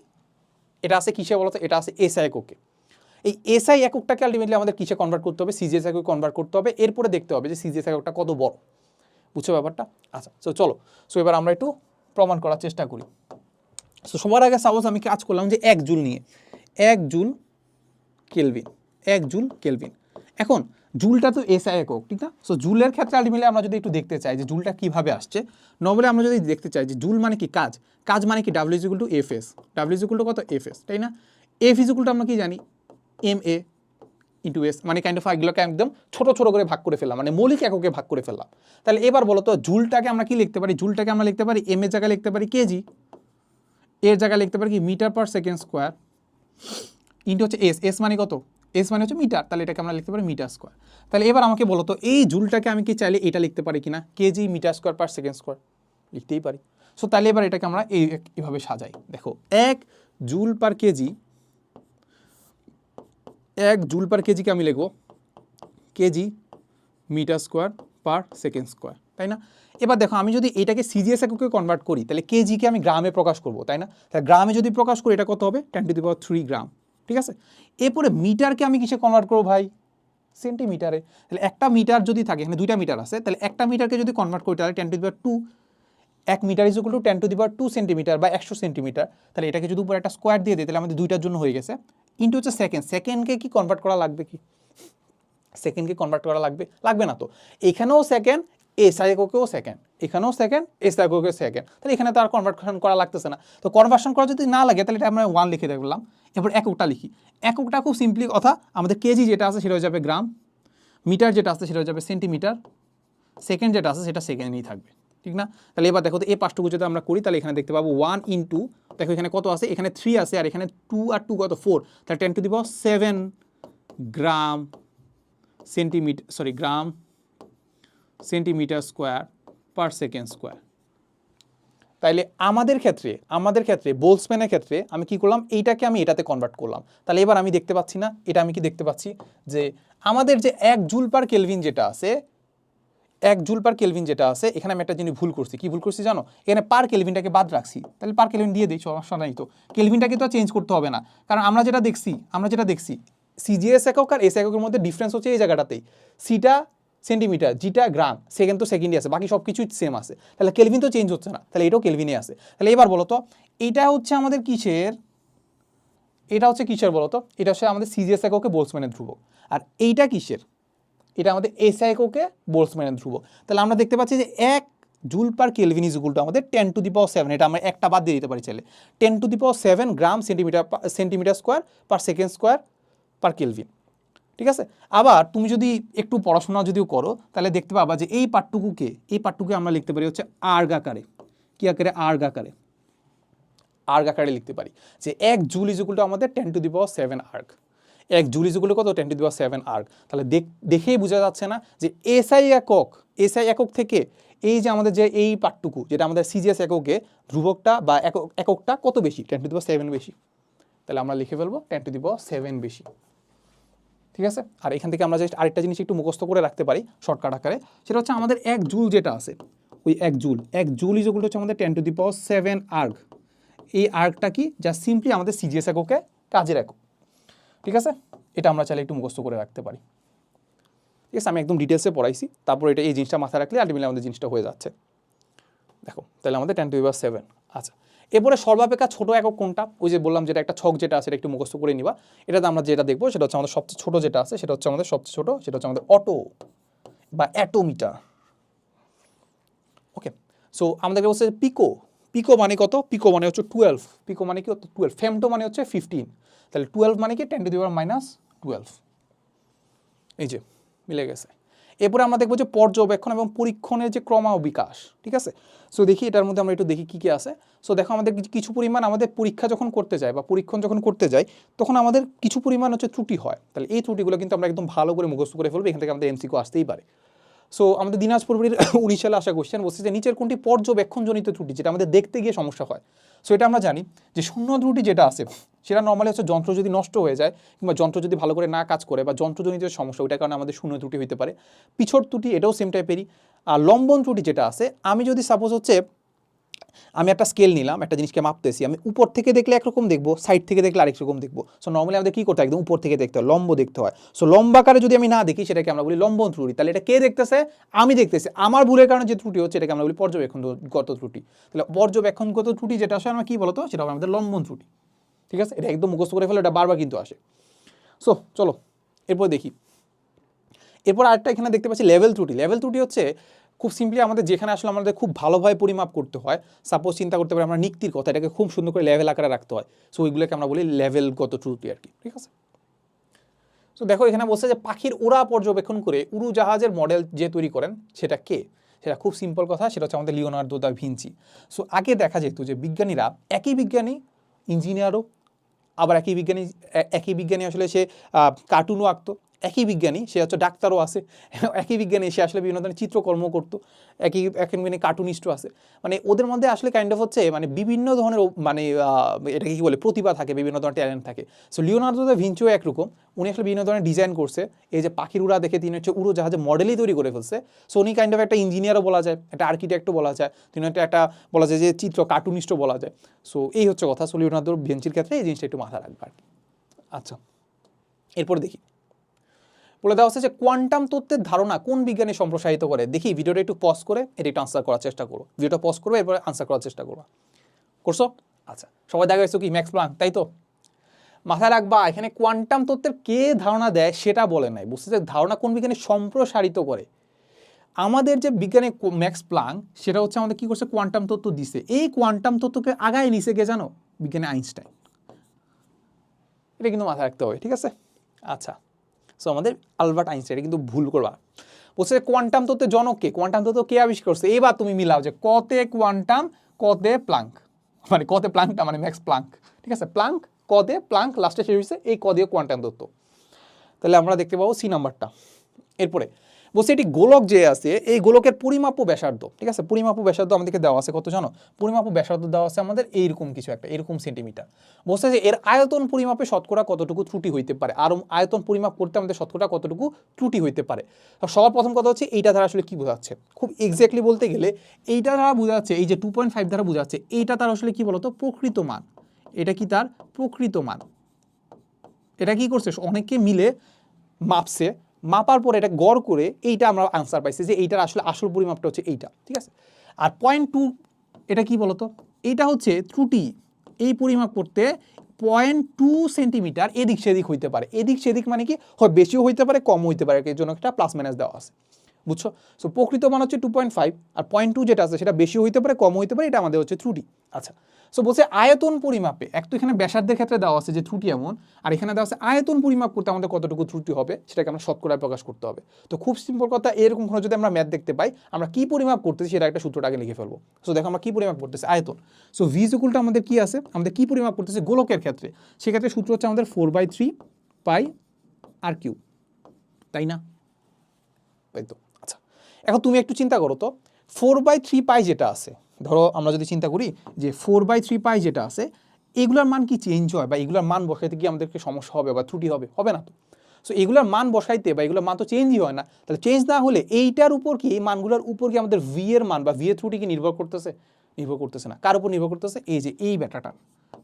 এটা আছে কিসে বলতো, এটা আছে এসআই এককে। এই এসআই এককটাকে আলটিমেটলি আমাদের কিসে কনভার্ট করতে হবে, সিজিএস এককে কনভার্ট করতে হবে, এরপরে দেখতে হবে যে সিজিএস এককটা কত বড়, বুঝছো ব্যাপারটা। আচ্ছা, সো চলো, সো এবার আমরা একটু প্রমাণ করার চেষ্টা করি। সো সবার আগে সাপোজ আমি কাজ করলাম যে 1 জুল নিয়ে, 1 জুল কেলভিন, 1 জুল কেলভিন। এখন জুলটা তো এসআই একক, ঠিক না। সো জুলের ক্ষেত্রে আলটিমেটলি আমরা যদি একটু দেখতে চাই যে জুলটা কিভাবে আসছে, নর্মালি আমরা যদি দেখতে চাই যে জুল মানে কি কাজ, কাজ মানে কি W is equal two FS, W is equal two কত এফএস, তাই না। এফ ইজ ইকুয়াল টু আমরা কি জানি এম এ, ইন্টু এস, মানে কাইন্ড অফ এগুলোকে একদম ছোট ছোট করে ভাগ করে ফেললাম, মানে মৌলিক এককে ভাগ করে ফেললাম। তাহলে এবার বলো তো জুলটাকে আমরা কি লিখতে পারি? জুলটাকে আমরা লিখতে পারি এম এর জায়গায় লিখতে পারি কেজি, এর জায়গায় লিখতে পারি কি meter per second square, into হচ্ছে এস, এস মানে কত? এস মানে হচ্ছে মিটার, তাহলে এটাকে আমরা লিখতে পারি মিটার স্কোয়ার। তাহলে এবার আমাকে বলো তো এই জুলটাকে আমি কি চাইলে এটা লিখতে পারি কিনা, KG metre square per second square, লিখতেই পারি। সো তাহলে এবার এটাকে আমরা এইভাবে সাজাই, দেখো 1 joule per kg, 1 joule per কেজিকে আমি লিখবো kg metre square per second square, তাই না? এবার দেখো আমি যদি এটাকে সিজিএস এককে কনভার্ট করি তাহলে কেজিকে আমি গ্রামে প্রকাশ করব, তাই না? তাহলে গ্রামে যদি প্রকাশ করি এটা কত হবে? 10⁻³ গ্রাম, ঠিক আছে? এরপরে মিটারকে আমি কিসে কনভার্ট করবো ভাই? সেন্টিমিটারে। তাহলে একটা মিটার যদি থাকে, এখানে 2টা মিটার আছে, তাহলে একটা মিটারকে যদি কনভার্ট করি তাহলে 10⁻², 1 meter is equal to 10⁻² centimeter বা 100 সেন্টিমিটার। তাহলে এটাকে যদি উপরে একটা স্কোয়ার দিয়ে দিই তাহলে আমাদের দুইটার জন্য হয়ে গেছে। ইন্টু হচ্ছে সেকেন্ড, সেকেন্ডকে কি কনভার্ট করা লাগবে কি? সেকেন্ডকে কনভার্ট করা লাগবে না তো। এখানেও সেকেন্ড, এসআই এককেও সেকেন্ড, এখানেও সেকেন্ড, এসআই এককেও সেকেন্ড, তাহলে এখানে তো আর কনভার্সন করা লাগতেছে না। তো কনভার্সন করা যদি না লাগে তাহলে এটা আমরা 1 লিখে দেখলাম। এরপর এককটা লিখি, এককটা খুব সিম্পলি কথা, আমাদের কেজি যেটা আছে সেটা হয়ে যাবে গ্রাম, মিটার যেটা আছে সেটা হয়ে যাবে সেন্টিমিটার, সেকেন্ড যেটা আছে সেটা সেকেন্ডেই থাকবে, ঠিক না? তাহলে এবার দেখো তো এই পাঁচটুকু যদি আমরা করি তাহলে এখানে দেখতে পাবো 1 ইন্টু, দেখো এখানে কত আছে, এখানে 3 আছে আর এখানে 2 আর 2 কত 4, তাহলে 10⁻7 গ্রাম সেন্টিমিটার, গ্রাম centimeter square per second square. তাইলে আমাদের ক্ষেত্রে বোলসম্যানের ক্ষেত্রে আমি কি করলাম, এইটাকে আমি এটাতে কনভার্ট করলাম। তাহলে এবার আমি দেখতে পাচ্ছি না, এটা আমি কি দেখতে পাচ্ছি যে আমাদের যে 1 জুল পার কেলভিন যেটা আছে, 1 জুল পার কেলভিন যেটা আছে, এখানে আমি একটা জিনিস ভুল করছি। কি ভুল করছি জানো? এখানে পার কেলভিনটাকে বাদ রাখছি, তাহলে পার কেলভিন দিয়ে দিই, সমস্যা নাই তো। কেলভিনটাকে তো চেঞ্জ করতে হবে না, কারণ আমরা যেটা দেখছি সিজিএস একক আর এস এককের মধ্যে ডিফারেন্স হচ্ছে এই জায়গাটাতেই, সিটা সেন্টিমিটার, জিটা গ্রাম, সেকেন্ড তো সেকেন্ডই আছে, বাকি সব কিছুই সেম আছে, তাহলে কেলভিন তো চেঞ্জ হচ্ছে না, তাহলে এটাও কেলভিনে আছে। তাহলে এবার বলো তো এটা হচ্ছে আমাদের কিসের, এটা হচ্ছে কিসের বলো তো? এটা হচ্ছে আমাদের সিজিএস এককে বোলসম্যানের ধ্রুবক। আর এইটা কিসের? এটা আমাদের এসআই এককে বোলসম্যানের ধ্রুবক। তাহলে আমরা দেখতে পাচ্ছি যে 1 joule per kelvin is equal to আমাদের 10⁻7, এটা আমরা একটা বাদ দিয়ে দিতে পারি চাইলে, 10⁻7 gram centimeter square per second square per kelvin, ঠিক আছে? আবার তুমি যদি একটু পড়াশোনা যদিও করো তাহলে দেখতে পাবা যে এই পার্টটুকুকে আমরা লিখতে পারি হচ্ছে আর্গ আকারে। কি আকারে? আর্গ আকারে লিখতে পারি যে 1 জুল ইজ ইকুয়াল টু আমাদের 10⁻7 erg. 1 joule is equal two কত? 10⁻7 আর্গ। তাহলে দেখেই বোঝা যাচ্ছে না যে এসআই একক থেকে এই যে আমাদের যে এই পার্টটুকু যেটা আমাদের সিজিএস এককে ধ্রুবকটা বা এককটা কত বেশি? 10⁻7 বেশি। তাহলে আমরা লিখে ফেলবো 10⁻7 বেশি, ঠিক আছে? আর এখান থেকে আমরা জাস্ট আরেকটা জিনিস একটু মুখস্থ করে রাখতে পারি শর্টকাট আকারে, সেটা হচ্ছে আমাদের 1 জুল যেটা আছে, ওই 1 জুল ইজ ইকুয়াল টু হচ্ছে আমাদের 10⁻7 আর্গ। এই আর্গটা কি? যা সিম্পলি আমাদের সিজিএস এককে কাজের একক, ঠিক আছে? এটা আমরা চাইলে একটু মুখস্থ করে রাখতে পারি, ঠিক আছে? আমি একদম ডিটেলসে পড়াইছি, তারপর এটা এই জিনিসটা মাথায় রাখলে আলটিমেটলি আমাদের জিনিসটা হয়ে যাচ্ছে। দেখো তাহলে আমাদের 10⁻7। আচ্ছা, এরপরে সর্বাপেক্ষা ছোট একক কোনটা? ওই যে বললাম যেটা একটা ছক যেটা আছে এটা একটু মুখস্থ করে নিবা। এটাতে আমরা যেটা দেখবো সেটা হচ্ছে আমাদের সবচেয়ে ছোট যেটা আছে, সেটা হচ্ছে আমাদের সবচেয়ে ছোট, সেটা হচ্ছে আমাদের অটো বা অ্যাটোমিটার। ওকে, সো আমাদেরকে বলছে পিকো মানে কত? পিকো মানে হচ্ছে 12, পিকো মানে কি? 12। ফেমটো মানে হচ্ছে 15, তাহলে 12 মানে কি? 10⁻−12। এই যে মিলে গেছে। এরপরে আমরা দেখবো যে পর্যবেক্ষণ এবং পরীক্ষণের যে ক্রমবিকাশ, ঠিক আছে? সো দেখি এটার মধ্যে আমরা একটু দেখি কী কী আছে। সো দেখো আমাদের কিছু পরিমাণ আমাদের পরীক্ষা যখন করতে যাই বা পরীক্ষণ যখন করতে যাই তখন আমাদের কিছু পরিমাণ হচ্ছে ত্রুটি হয়। তাহলে এই ত্রুটিগুলো কিন্তু আমরা একদম ভালো করে মুখস্থ করে ফেলবো, এখান থেকে আমাদের এমসিকিউ আসতেই পারে। সো আমাদের দিনাজপুর 19 সালে আসা কোয়েশ্চেন বলছে যে নিচের কোনটি পর্যবেক্ষণজনিত ত্রুটি, যেটা আমাদের দেখতে গিয়ে সমস্যা হয়। সো এটা আমরা জানি যে শূন্য ত্রুটি যেটা আছে সেটা নর্মালি হচ্ছে যন্ত্র যদি নষ্ট হয়ে যায় কিংবা যন্ত্র যদি ভালো করে না কাজ করে বা যন্ত্রজনিত সমস্যা, ওইটার কারণে আমাদের শূন্য ত্রুটি হতে পারে। পিছর ত্রুটি এটাও সেম টাইপেরই। আর লম্বন ত্রুটি যেটা আছে, আমি যদি সাপোজ হচ্ছে আমি একটা স্কেল নিলাম, একটা জিনিসকে মাপতেছি, আমি উপর থেকে দেখলে একরকম দেখবো, সাইড থেকে দেখলে আরেক রকম দেখবো। সো নর্মালি আমাদের কী করতে হয়? একদম উপর থেকে দেখতে হয়, লম্ব দেখতে হয়। সো লম্বাকারে যদি আমি না দেখি সেটাকে আমরা বলি লম্বন ত্রুটি। তাহলে এটা কে দেখতেছে? আমি দেখতেছি। আমার ভুলের কারণে যে ত্রুটি হচ্ছে এটাকে আমরা বলি পর্যবেক্ষণগত ত্রুটি। তাহলে পর্যবেক্ষণগত ত্রুটি যেটা আসে আমরা কী বলতো, সেটা হবে আমাদের লম্বন ত্রুটি, ঠিক আছে? এটা একদম মুখস্থ করে ফেলে, এটা বারবার কিন্তু আসে। সো চলো এরপর দেখি। এরপর আরেকটা এখানে দেখতে পাচ্ছি লেভেল ত্রুটি। লেভেল ত্রুটি হচ্ছে খুব সিম্পলি আমাদের যেখানে আসলে আমাদের খুব ভালোভাবে পরিমাপ করতে হয়। সাপোজ চিন্তা করতে পারি আমরা নিক্তির কথা, এটাকে খুব সুন্দর করে লেভেল আকারে রাখতে হয়। সো ওইগুলোকে আমরা বলি লেভেলগত ত্রুটি আর কি, ঠিক আছে? সো দেখো এখানে বলছে যে পাখির উড়া পর্যবেক্ষণ করে উড়োজাহাজের মডেল যে তৈরি করেন সেটা কে? সেটা খুব সিম্পল কথা, সেটা হচ্ছে আমাদের লিওনার্দো দা ভিঞ্চি। সো আগে দেখা যেত যে বিজ্ঞানীরা একই বিজ্ঞানী ইঞ্জিনিয়ারও, আবার একই বিজ্ঞানী আসলে সে কার্টুনও আঁকতো, একই বিজ্ঞানী সে হচ্ছে ডাক্তারও আছে, একই বিজ্ঞানী সে আসলে বিভিন্ন ধরনের চিত্রকর্ম করতো, একই বিজ্ঞানী কার্টুনিস্টও আছে। মানে ওদের মধ্যে আসলে কাইন্ড অফ হচ্ছে মানে বিভিন্ন ধরনের মানে এটাকে কি বলে প্রতিভা থাকে, বিভিন্ন ধরনের ট্যালেন্ট থাকে। সো লিওনার্দো দা ভিঞ্চিও একরকম, উনি আসলে বিভিন্ন ধরনের ডিজাইন করছে। এই যে পাখির উড়া দেখে তিনি হচ্ছে উড়োজাহাজে মডেলই তৈরি করে ফেলছে। সো উনি কাইন্ড অফ একটা ইঞ্জিনিয়ারও বলা যায়, একটা আর্কিটেক্টও বলা যায়, তিনি একটা বলা যায় যে চিত্র কার্টুনিস্টও বলা যায়। সো এই হচ্ছে কথা। সো লিওনার্দো ভিঞ্চির ক্ষেত্রে এই জিনিসটা একটু মাথা রাখবে আর কি। আচ্ছা, এরপর দেখি বলে দেওয়া হচ্ছে যে কোয়ান্টাম তত্ত্বের ধারণা কোন বিজ্ঞানী সম্প্রসারিত করে। দেখি ভিডিওটা একটু পজ করে এটা একটু আনসার করার চেষ্টা করো, ভিডিওটা পজ করবে, এরপরে আনসার করার চেষ্টা করো। করছো? আচ্ছা, সবাই দেখা গেছো কি ম্যাক্স প্ল্যাঙ্ক, তাই তো? মাথায় রাখবা এখানে কোয়ান্টাম তত্ত্বের কে ধারণা দেয় সেটা বলে নাই, বুঝতে যে ধারণা কোন বিজ্ঞানী সম্প্রসারিত করে। আমাদের যে বিজ্ঞানী ম্যাক্স প্ল্যাঙ্ক সেটা হচ্ছে আমাদের কি করছে, কোয়ান্টাম তত্ত্ব দিছে। এই কোয়ান্টাম তত্ত্বকে আগায় নিছে কে জানো? বিজ্ঞানী আইনস্টাইন। এটা কিন্তু মাথায় রাখতে হবে, ঠিক আছে? আচ্ছা, সো আমাদের আলবার্ট আইনস্টাইন, কিন্তু ভুল করবা। বলছে কোয়ান্টাম তত্ত্বের জনক কে? কোয়ান্টাম তত্ত্ব কে আবিষ্কার করছে? এবার তুমি মিলাও যে কতে কোয়ান্টাম কতে প্ল্যাঙ্ক, মানে কতে প্ল্যাঙ্কটা মানে ম্যাক্স প্ল্যাঙ্ক, ঠিক আছে? প্ল্যাঙ্ক কদে প্ল্যাঙ্ক লাস্টে শেষ হয়েছে এই কদীয় কোয়ান্টাম তত্ত্ব। তাহলে আমরা দেখতে পাবো সি নাম্বারটা। এরপরে বলছে এটি গোলক যে আছে এই গোলকের পরিমাপ্য ব্যাসার্ধ, ঠিক আছে? পরিমাপ্য ব্যাসার্ধ আমাদেরকে দেওয়া আছে কত জানো? পরিমাপ্য ব্যাসার্ধ দেওয়া আছে আমাদের এইরকম কিছু একটা, এরকম সেন্টিমিটার। বলছে যে এর আয়তন পরিমাপে শতকরা কতটুকু ত্রুটি হইতে পারে, আর আয়তন পরিমাপ করতে আমাদের শতকরা কতটুকু ত্রুটি হইতে পারে। সবার প্রথম কথা হচ্ছে এইটা দ্বারা আসলে কি বোঝাচ্ছে, খুব এক্স্যাক্টলি বলতে গেলে এইটা দ্বারা বোঝাচ্ছে, এই যে 2.5 দ্বারা বোঝাচ্ছে, এইটা তার আসলে কি বলতো প্রকৃত মান। এটা কি তার প্রকৃত মান? এটা কি করছে অনেকে মিলে মাপছে, মাপার পরে এটা গড় করে এইটা আমরা আনসার পাইছি যে এইটার আসলে আসল পরিমাপটা হচ্ছে এইটা, ঠিক আছে? আর 0.2 এটা কি বলতো? এইটা হচ্ছে ত্রুটি, এই পরিমাপ করতে 0.2 সেন্টিমিটার এদিক সেদিক হইতে পারে। এদিক সেদিক মানে কি হয় বেশিও হইতে পারে কমও হইতে পারে, এর জন্য একটা প্লাস মাইনাস দেওয়া আছে, বুঝছো? সো প্রকৃত মান হচ্ছে 2.5 আর 0.2 যেটা আছে সেটা বেশিও হইতে পারে কমও হইতে পারে, এটা আমাদের হচ্ছে ত্রুটি। আচ্ছা, সো বলছে আয়তন পরিমাপে, এক তো এখানে ব্যাসার্ধের ক্ষেত্রে দেওয়া আছে যে ত্রুটি এমন, আর এখানে দেওয়া আছে আয়তন পরিমাপ করতে আমাদের কতটুকু ত্রুটি হবে সেটাকে আমরা শতকরায় প্রকাশ করতে হবে। তো খুব সিম্পল কথা, এরকম কোনো যদি আমরা ম্যাথ দেখতে পাই, আমরা কি পরিমাপ করতেছি সেটা একটা সূত্রটা আগে লিখে ফেলবো। সো দেখো আমরা কি পরিমাপ করতেছি, আয়তন। সো ভি ইকুয়ালটা আমাদের কি আছে, আমাদের কি পরিমাপ করতেছি গোলকের ক্ষেত্রে, সেক্ষেত্রে সূত্র হচ্ছে আমাদের 4/3 পাই আর কিউ, তাই না? তাই তো। আচ্ছা, এখন তুমি একটু চিন্তা করো তো, 4/3 পাই যেটা আছে, ধরো আমরা যদি চিন্তা করি যে 4/3 পাই যেটা আছে, এগুলার মান কি চেঞ্জ হয় বা এগুলার মান বসাইতে কি আমাদেরকে সমস্যা হবে বা ত্রুটি হবে? হবে না তো। সো এগুলার মান বসাইতে বা এগুলোর মান তো চেঞ্জই হয় না, তাহলে চেঞ্জ না হলে এইটার উপর কি, এই মানগুলোর উপর কি আমাদের ভি এর মান বা ভি এর ত্রুটি কি নির্ভর করতেছে? নির্ভর করতেছে না। কার উপর নির্ভর করতেছে? এই যে এই ব্যাটাটা,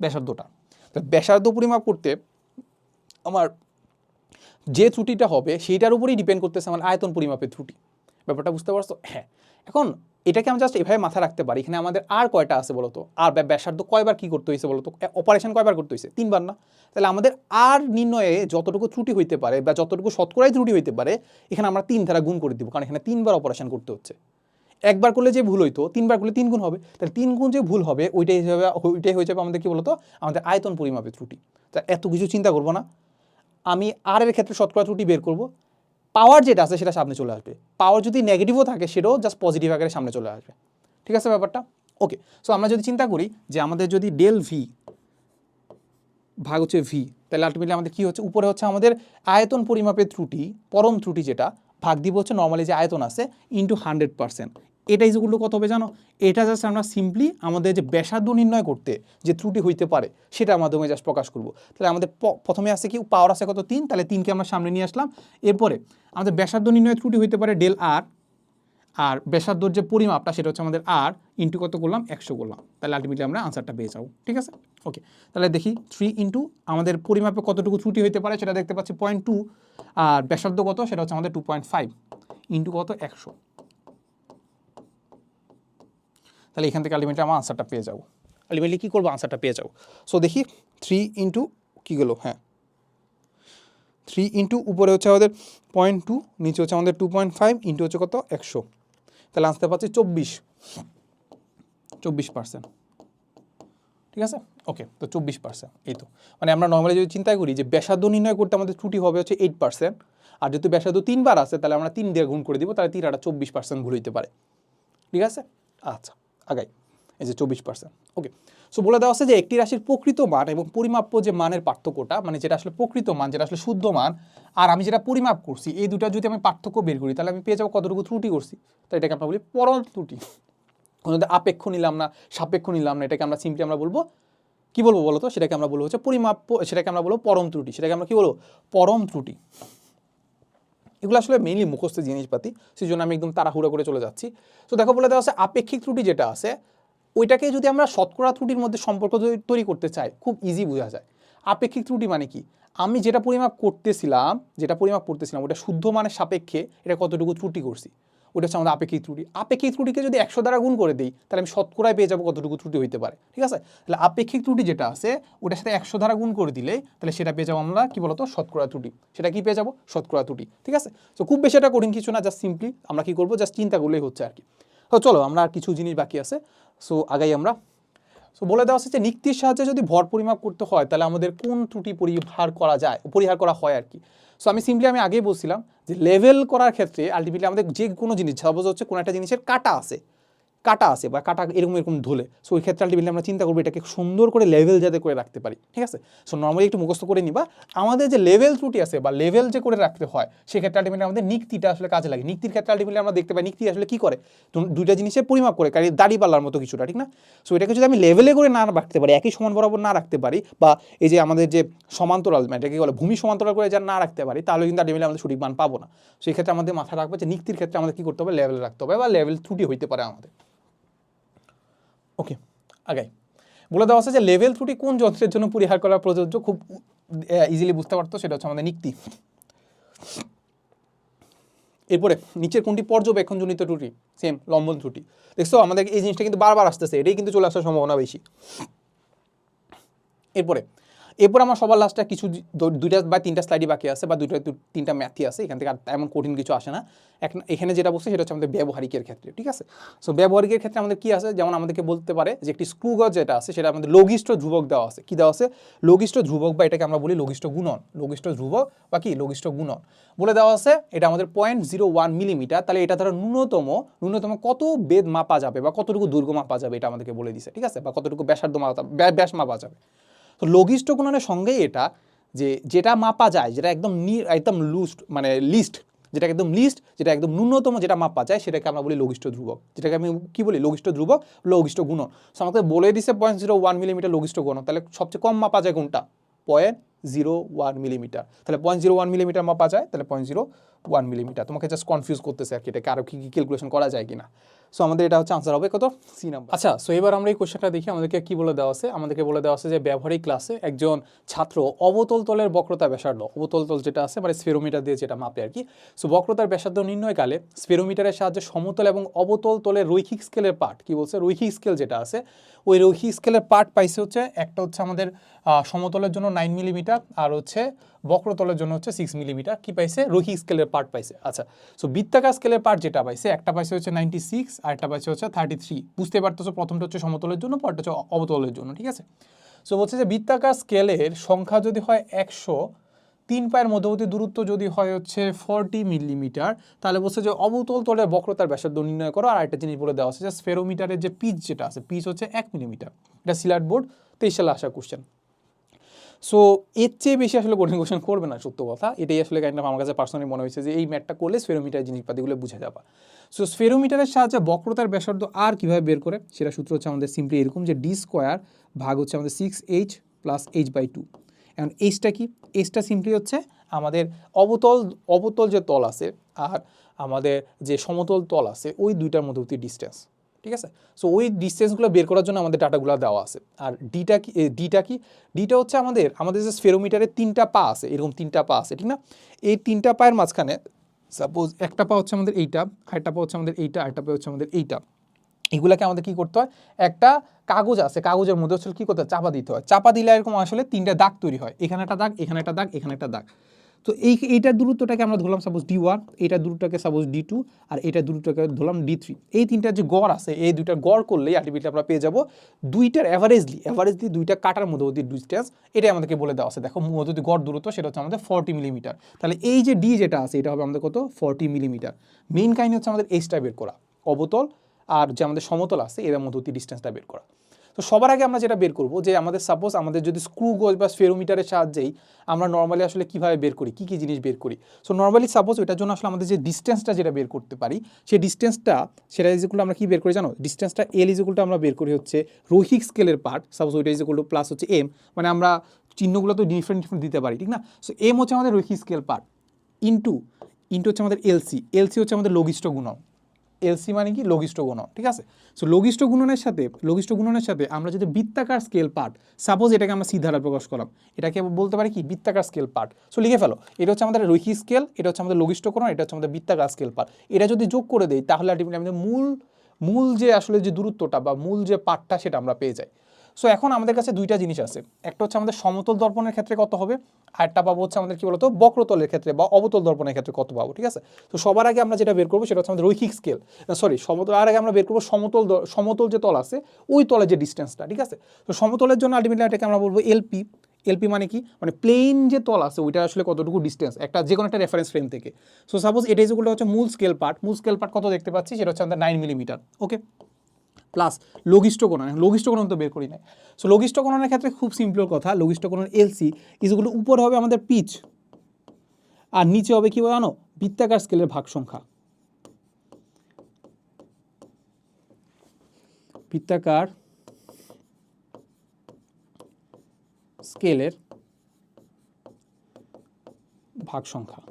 ব্যাসার্ধটা। তো ব্যাসার্ধ পরিমাপ করতে আমার যে ত্রুটিটা হবে সেইটার উপরেই ডিপেন্ড করতেছে আমার আয়তন পরিমাপের ত্রুটি। ব্যাপারটা বুঝতে পারছো? হ্যাঁ। এখন এটাকে আমরা জাস্ট এভাবে মাথা রাখতে পারি, এখানে আমাদের আর কয়টা আছে বলতো, আর ব্যাসার্ধ কয়বার কি করতে হয়েছে বলতো, অপারেশন কয়বার করতে হয়েছে? 3 বার না? তাহলে আমাদের আর নির্ণয়ে যতটুকু ত্রুটি হইতে পারে বা যতটুকু শতকরাই ত্রুটি হইতে পারে, এখানে আমরা 3 দ্বারা গুণ করে দিব, কারণ এখানে 3 বার অপারেশন করতে হচ্ছে। একবার করলে যে ভুল হইতো 3 বার করলে 3 গুণ হবে, তাহলে 3 গুণ যে ভুল হবে ওইটাই হয়ে যাবে আমাদের কি বলতো, আমাদের আয়তন পরিমাপের ত্রুটি। তা এত কিছু চিন্তা করবো না, আমি আর এর ক্ষেত্রে শতকরা ত্রুটি বের করব, পাওয়ার যেটা আছে সেটা সামনে চলে আসবে, পাওয়ার যদি নেগেটিভও থাকে সেটাও জাস্ট পজিটিভ আকারে সামনে চলে আসবে, ঠিক আছে ব্যাপারটা? ওকে। সো আমরা যদি চিন্তা করি যে আমাদের যদি ডেল ভি ভাগ হচ্ছে ভি, তাহলে আলটিমেটলি আমাদের কি হচ্ছে, উপরে হচ্ছে আমাদের আয়তন পরিমাপের ত্রুটি, পরম ত্রুটি যেটা, ভাগ দিব হচ্ছে নর্মালি যে আয়তন আছে ইন্টু 100%। এটা ইজুগুলো কত হবে জানো? এটা জাস্ট আমরা সিম্পলি আমাদের যে ব্যাসার্ধ নির্ণয় করতে যে ত্রুটি হইতে পারে সেটার মাধ্যমে জাস্ট প্রকাশ করব। তাহলে আমাদের প্রথমে আছে কি, পাওয়ার আছে কত 3, তাহলে 3কে আমরা সামনে নিয়ে আসলাম। এরপরে আমাদের ব্যাসার্ধ নির্ণয় ত্রুটি হইতে পারে ডেল আর, আর ব্যাসার্ধর যে পরিমাপটা সেটা হচ্ছে আমাদের আর ইন্টু কত করলাম 100 করলাম, তাহলে আলটিমেটলি আমরা আনসারটা পেয়ে যাবো, ঠিক আছে? ওকে, তাহলে দেখি 3 ইন্টু আমাদের পরিমাপে কতটুকু ত্রুটি হইতে পারে সেটা দেখতে পাচ্ছি 0.2, আর ব্যাসার্ধ কত সেটা হচ্ছে আমাদের 2.5 ইন্টু কত 100, তাহলে এখান থেকে আলটিমেটলি আমার আনসারটা পেয়ে যাবো। আলটিমেটলি কী করবো, আনসারটা পেয়ে যাবো। সো দেখি 3 ইন্টু কী গেলো, হ্যাঁ 3 ইন্টু উপরে হচ্ছে আমাদের 0.2, নিচে হচ্ছে আমাদের 2.5 ইন্টু হচ্ছে কত 100, তাহলে আনসার পাচ্ছি 24%। ঠিক আছে? ওকে, তো 24%, এই তো মানে আমরা নর্মালি যদি চিন্তা করি যে ব্যাসার্ধ নির্ণয় করতে আমাদের ত্রুটি হবে হচ্ছে 8%, আর যেহেতু ব্যাসার্ধ 3বার আছে তাহলে আমরা 3 দিয়ে গুণ করে দিব, তাহলে 3 আর 24% ভুল হইতে পারে। ঠিক আছে, আচ্ছা আগাই, এই যে 24%। ওকে, সো বলে দেওয়া আছে যে একটি রাশির প্রকৃত মান এবং পরিমাপ্য যে মানের পার্থক্যটা, মানে যেটা আসলে প্রকৃত মান, যেটা আসলে শুদ্ধ মান, আর আমি যেটা পরিমাপ করছি, এই দুটা যদি আমি পার্থক্য বের করি তাহলে আমি পেয়ে যাবো কতটুকু ত্রুটি করছি। তো এটাকে আমরা বলি পরম ত্রুটি। কোনো আপেক্ষ নিলাম না, সাপেক্ষ নিলাম না, এটাকে আমরা সিম্পলি আমরা বলবো কি বলবো বলো তো, সেটাকে আমরা বলবো হচ্ছে পরিমাপ্য, সেটাকে আমরা বলবো পরম ত্রুটি, সেটাকে আমরা কি বলবো, পরম ত্রুটি। এগুলো আসলে মেইনলি মুখস্থ জিনিসপাতি, সেই জন্য আমি একদম তাড়াহুড়ো করে চলে যাচ্ছি। তো দেখো বলে দেওয়া আছে আপেক্ষিক ত্রুটি যেটা আছে ওইটাকে যদি আমরা শতকরা ত্রুটির মধ্যে সম্পর্ক তৈরি করতে চাই, খুব ইজি বোঝা যায়। আপেক্ষিক ত্রুটি মানে কি, আমি যেটা পরিমাপ করতেছিলাম ওটা শুদ্ধ মানের সাপেক্ষে এটা কতটুকু ত্রুটি করছি, ওটা হচ্ছে আমাদের আপেক্ষিক ত্রুটি। আপেক্ষিক ত্রুটিকে যদি 100 দ্বারা গুণ করে দিই তাহলে আমি শতকরায় পেয়ে যাবো কতটুকু ত্রুটি হইতে পারে। ঠিক আছে, তাহলে আপেক্ষিক ত্রুটি যেটা আছে ওটার সাথে 100 দ্বারা গুণ করে দিলে তাহলে সেটা পেয়ে যাবো আমরা কি বলতো, শতকরা ত্রুটি। সেটা কি পেয়ে যাবো, শতকরা ত্রুটি। ঠিক আছে, তো খুব বেশি এটা কঠিন কিছু না, জাস্ট সিম্পলি আমরা কি করবো, জাস্ট চিন্তা করলেই হচ্ছে আর কি। তো চলো আমরা আর কিছু জিনিস বাকি আছে, সো আগাই আমরা। সো বলে দেওয়া আছে যে নিক্তির সাহায্যে যদি ভর পরিমাপ করতে হয় তাহলে আমাদের কোন ত্রুটি পরিহার করা হয় আর কি। সো আমি আগেই বলছিলাম যে লেভেল করার ক্ষেত্রে আলটিমেটলি আমাদের যে কোনো জিনিস, সাপোজ হচ্ছে কোনো একটা জিনিসের কাটা আছে বা কাটা এরকম ধুলে, সো ওই ক্ষেত্রে আলটিমেটলি আমরা চিন্তা করবো এটাকে সুন্দর করে লেভেল যাতে করে রাখতে পারি। ঠিক আছে, সো নর্মালি একটু মুখস্থ করে নিবা, আমাদের যে লেভেল ত্রুটি আছে বা লেভেল যে করে রাখতে হয় সেক্ষেত্রে আলটিমেটলি আমাদের নিক্তিটা আসলে কাজে লাগে। নিক্তির ক্ষেত্রে আলটিমেটলি আমরা দেখতে পাই নিক্তি আসলে কি করে, দুইটা জিনিসের পরিমাপ করে, কারণ দাড়ি পাল্লার মতো কিছুটা, ঠিক না? সো এটাকে যদি আমি লেভেলে করে না রাখতে পারি, একই সমান বরাবর না রাখতে পারি, বা এই যে আমাদের যে সমান্তরাল, মানে এটাকে বলে ভূমি সমান্তরাল করে যা না রাখতে পারি, তাহলে কিন্তু আলটিমেটলি আমাদের সঠিক মান পাবো না। সো এই ক্ষেত্রে আমাদের মাথায় রাখবো যে নিক্তির ক্ষেত্রে আমাদের কি করতে হবে, লেভেল রাখতে হবে বা লেভেল ত্রুটি হইতে পারে আমাদের। ওকে, আগাই। বলে দেওয়া আছে যে লেভেল ত্রুটি কোন যন্ত্রের জন্য পরিহার করা প্রযোজ্য, খুব ইজিলি বুঝতে পারতো, সেটা হচ্ছে আমাদের নিক্তি। এরপরে নিচের কোনটি পর্যবেক্ষণজনিত ত্রুটি, সেম লম্বন ত্রুটি। দেখছো আমাদের এই জিনিসটা কিন্তু বারবার আসতেছে, এটাই কিন্তু চলে আসার সম্ভাবনা বেশি। এরপর আমার সবার লাস্টে কিছু 2টা বা 3টা স্লাইডই বাকি আছে, বা 2-3টা ম্যাথই আছে, এখান থেকে আর তেমন কঠিন কিছু আসে না। এখানে যেটা বলছে সেটা হচ্ছে আমাদের ব্যবহারিকের ক্ষেত্রে। ঠিক আছে, সো ব্যবহারিকের ক্ষেত্রে আমাদের কি আছে, যেমন আমাদেরকে বলতে পারে যে একটি স্ক্রু গজ যেটা আছে সেটা আমাদের লঘিষ্ঠ ধ্রুবক দেওয়া আছে। কি দেওয়া আছে, লঘিষ্ঠ ধ্রুবক, বা এটাকে আমরা বলি লঘিষ্ঠ গুণন। লঘিষ্ঠ ধ্রুবক বা কি লঘিষ্ঠ গুণন বলে দেওয়া আছে, এটা আমাদের 0.01 মিলিমিটার। তাহলে এটা ধরো ন্যূনতম কত বেদ মাপা যাবে বা কতটুকু দৈর্ঘ্য মাপা যাবে এটা আমাদেরকে বলে দিছে। ঠিক আছে, বা কতটুকু ব্যাসার্ধ ব্যাস মাপা যাবে। তো লঘিষ্ঠ গুণনের সঙ্গেই এটা যে যেটা মাপা যায়, যেটা একদম লিস্ট, যেটা একদম ন্যূনতম যেটা মাপা যায় সেটাকে আমরা বলি লঘিষ্ঠ ধ্রুবক, যেটাকে আমি কি বলি, লঘিষ্ঠ ধ্রুবক, লঘিষ্ঠ গুণন। সো আমাকে বলে দিছে 0.01 মিলিমিটার লঘিষ্ঠ গুণন, তাহলে সবচেয়ে কম মাপা যায় কোনটা, 0.01 মিলিমিটার। তাহলে 0.01 মিলিমিটার মাপা যায়, তাহলে 0.01 মিলিমিটার। তোমাকে জাস্ট কনফিউজ করতেছে আর কি, এটাকে আরো কি ক্যালকুলেশন করা যায় কিনা। সো আমাদের এটা হচ্ছে আনসার হবে কত, সি নাম্বার। আচ্ছা, সো এবার আমরা এই কোশ্চেনটা দেখি, আমাদেরকে কি বলে দেওয়া আছে। আমাদেরকে বলে দেওয়া আছে যে ব্যবহারিক ক্লাসে একজন ছাত্র অবতল তলের বক্রতা ব্যাসার্ধ, অবতল তল যেটা আছে মানে স্ফেরোমিটার দিয়ে যেটা মাপে আর কি, সো বক্রতার ব্যাসার্ধ নির্ণয়কালে স্ফেরোমিটারের সাহায্যে সমতল এবং অবতল তলের রৈখিক স্কেলের পার্ট, কি বলছে, রৈখিক স্কেল যেটা আছে ওই রৈখিক স্কেলের পার্ট পাইছে হচ্ছে, একটা হচ্ছে আমাদের সমতলের জন্য 9 মিলিমিটার, আর হচ্ছে বক্রতলের জন্য হচ্ছে 6 মিলিমিটার। কি পাইছে, রৈখিক স্কেলের পার্ট পাইছে। আচ্ছা, সো বৃত্তাকার স্কেলের পার্ট যেটা পাইছে, একটা পাইছে হচ্ছে 96 আর একটা পাইছে হচ্ছে 33। বুঝতে পারতেছো, প্রথমটা হচ্ছে সমতলের জন্য, পরটা হচ্ছে অবতলের জন্য। ঠিক আছে, সো বলছে যে বৃত্তাকার স্কেলের সংখ্যা যদি হয় 100, 3 পায়ের মধ্যবর্তী দূরত্ব যদি হয় হচ্ছে 40 মিলিমিটার, তাহলে বলছে যে অবতল তলের বক্রতার ব্যাসার্ধ নির্ণয় করো। আর একটা জিনিস বলে দেওয়া আছে যে স্ফেরোমিটারের যে পিচ যেটা আছে, পিচ হচ্ছে 1 মিলিমিটার। এটা সিলাট বোর্ড 23 সালে আসা কোশ্চেন। সো এর চেয়ে বেশি আসলে কঠিন কোশ্চেন করবে না, সত্য কথা। এটাই আসলে কাইন্ড অফ আমার কাছে পার্সোনালি মনে হয়েছে যে এই ম্যাথটা করলে স্ফেরোমিটার জিনিসপাতিগুলো বুঝে যাবা। সো স্ফেরোমিটারের সাহায্যে বক্রতার ব্যাসার্ধ আর কীভাবে বের করে, সেটা সূত্র হচ্ছে আমাদের সিম্পলি এরকম যে d² ভাগ হচ্ছে আমাদের 6h প্লাস h/2। এখন এইচটা কি, এইচটা সিম্পলি হচ্ছে আমাদের অবতল যে তল আছে আর আমাদের যে সমতল তল আছে ওই দুইটার মধ্যবর্তী ডিস্টেন্স। ঠিক আছে, সো ওই ডিস্টেন্সগুলো বের করার জন্য আমাদের ডাটাগুলো দেওয়া আছে। আর ডিটা হচ্ছে আমাদের যে স্ফেরোমিটারের 3টা পা আছে, এরকম 3টা পা আছে, ঠিক না? এই 3টা পায়ের মাঝখানে সাপোজ একটা পা হচ্ছে আমাদের এইটা, আরেকটা পা হচ্ছে আমাদের এইটা, আরেকটা পা হচ্ছে আমাদের এইটা। এগুলাকে আমাদের কি করতে হয়, একটা কাগজ আছে, কাগজের মধ্যে হচ্ছে কি করতে হয়, চাপা দিতে হয়। চাপা দিলে এরকম আসলে 3টা দাগ তৈরি হয়, এখানে একটা দাগ, এখানে একটা দাগ, এখানে একটা দাগ। তো এইটার দূরত্বটাকে আমরা ধরলাম সাপোজ D1, এইটার দূরত্বটাকে সাপোজ D2, আর এইটার দূরত্বটাকে ধরলাম D3। এই তিনটার যে গড় আছে, এই দুইটার গড় করলেই আলটিমেটলি আমরা পেয়ে যাব দুইটার অ্যাভারেজলি দুইটা কাটার মধ্যবর্তী ডিস্টেন্স। এটাই আমাদেরকে বলে দেওয়া আছে। দেখো মধ্যবর্তী গড় দূরত্ব সেটা হচ্ছে আমাদের 40 মিলিমিটার। তাহলে এই যে D যেটা আছে এটা হবে আমাদের কত, 40 মিলিমিটার। মেইন কাহিনী হচ্ছে আমাদের এইচটা বের করা, অবতল আর যে আমাদের সমতল আছে এর মধ্যবর্তী ডিস্টেন্সটা বের করা। তো সবার আগে আমরা যেটা বের করব যে আমাদের সাপোজ আমাদের যদি স্ক্রু গজ বা স্ফেরোমিটারের সাহায্যেই আমরা নর্মালি আসলে কীভাবে বের করি, কী কী জিনিস বের করি। সো নর্মালি সাপোজ ওইটার জন্য আসলে আমাদের যে ডিস্টেন্সটা যেটা বের করতে পারি, সেই ডিস্টেন্সটা সেটা ইজিকুলটা আমরা কী বের করি জানো, ডিস্টেন্সটা L ইজিকুলটা আমরা বের করি হচ্ছে রৈখিক স্কেলের পার্ট। সাপোজ ওইটা ইজিকুল টু প্লাস হচ্ছে M, মানে আমরা চিহ্নগুলো তো ডিফারেন্ট দিতে পারি, ঠিক না। সো M হচ্ছে আমাদের রৈখিক স্কেল পার্ট, ইন্টু হচ্ছে আমাদের LC হচ্ছে আমাদের লঘিষ্ঠ গুণন। LC মানে কি, লঘিষ্ঠ গুণন, ঠিক আছে। সো লঘিষ্ঠ গুণনের সাথে আমরা যদি বৃত্তাকার স্কেল পার্ট, সাপোজ এটাকে আমরা সি দ্বারা প্রকাশ করলাম, এটাকে বলতে পারি কি, বৃত্তাকার স্কেল পার্ট। সো লিখে ফেলো, এটা হচ্ছে আমাদের রৈখিক স্কেল, এটা হচ্ছে আমাদের লঘিষ্ঠ গুণন, এটা হচ্ছে আমাদের বৃত্তাকার স্কেল পার্ট। এটা যদি যোগ করে দেই তাহলে আলটিমেটলি আমাদের মূল যে আসলে যে দূরত্বটা বা মূল যে পার্টটা সেটা আমরা পেয়ে যাই। সো এখন আমাদের কাছে দুইটা জিনিস আছে, একটা হচ্ছে আমাদের সমতল দর্পণের ক্ষেত্রে কত হবে, আর একটা পাবো হচ্ছে আমাদের কি বলতো বক্রতলের ক্ষেত্রে বা অবতল দর্পণের ক্ষেত্রে কত পাবো, ঠিক আছে। তো সবার আগে আমরা যেটা বের করবো সেটা হচ্ছে আমাদের রৈখিক স্কেল, সমতল। আর আগে আমরা বের করবো সমতল যে তল আছে ওই তলের যে ডিস্টেন্সটা, ঠিক আছে। তো সমতলের জন্য আলটিমেটলি এটাকে আমরা বলবো এলপি মানে কি, মানে প্লেন যে তল আছে ওইটা আসলে কতটুকু ডিস্টেন্স একটা যে কোনো একটা রেফারেন্স ফ্রেম থেকে। সো সাপোজ এটা যেগুলো হচ্ছে মূল স্কেল পার্ট কত দেখতে পাচ্ছি, সেটা হচ্ছে আমাদের 9 মিলিমিটার, ওকে। প্লাস লঘিষ্ঠ কোণন তো বের করি নাই। সো লঘিষ্ঠ কোণনের ক্ষেত্রে খুব সিম্পল কথা, লঘিষ্ঠ কোণন এলসি ইজগুলো উপরে হবে আমাদের পিচ, আর নিচে হবে কি জানো, বৃত্তাকার স্কেলের ভাগ সংখ্যা। বৃত্তাকার স্কেলের ভাগ সংখ্যা।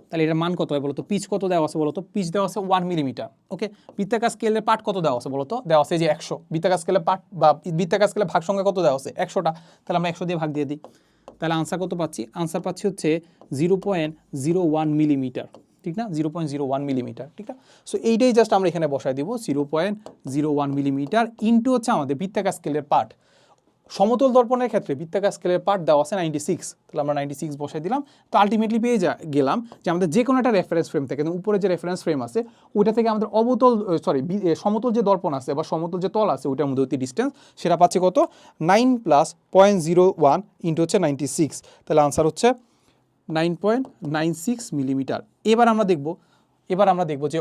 তাহলে এটার মান কত হয় বলতো, পিচ কত দেওয়া আছে বলতো, পিচ দেওয়া আছে 1 মিলিমিটার, ওকে। বৃত্তাকার স্কেলের পার্ট কত দেওয়া আছে বলতো, দেওয়া আছে যে 100। বৃত্তাকার স্কেলের পার্ট বা বৃত্তাকার স্কেলের ভাগ সংখ্যা কত দেওয়া আছে, 100টা। তাহলে আমরা 100 দিয়ে ভাগ দিয়ে দিই, তাহলে আনসার কত পাচ্ছি, আনসার পাচ্ছি হচ্ছে 0.01 মিলিমিটার, ঠিক না, 0.01 মিলিমিটার, ঠিক না। সো এইটাই জাস্ট আমরা এখানে বসাই দিব, 0.01 মিলিমিটার ইন্টু হচ্ছে আমাদের বৃত্তাকার স্কেলের পার্ট। সমতল দর্পণের ক্ষেত্রে বৃত্তাকার স্কেলের পার্ট দেওয়া আছে 96, তাহলে আমরা 96 বসাই দিলাম। তো আলটিমেটলি পেয়ে গেলাম যে আমাদের যে কোনো একটা রেফারেন্স ফ্রেম থেকে, উপরে যে রেফারেন্স ফ্রেম আছে ওইটা থেকে আমাদের সমতল যে দর্পণ আছে বা সমতল যে তল আছে ওইটার মধ্যবর্তী ডিস্টেন্স সেটা পাচ্ছে কত, 9 + 0.01 ইন্টু হচ্ছে 96, তাহলে আনসার হচ্ছে 9.96 মিলিমিটার। এবার আমরা দেখব যে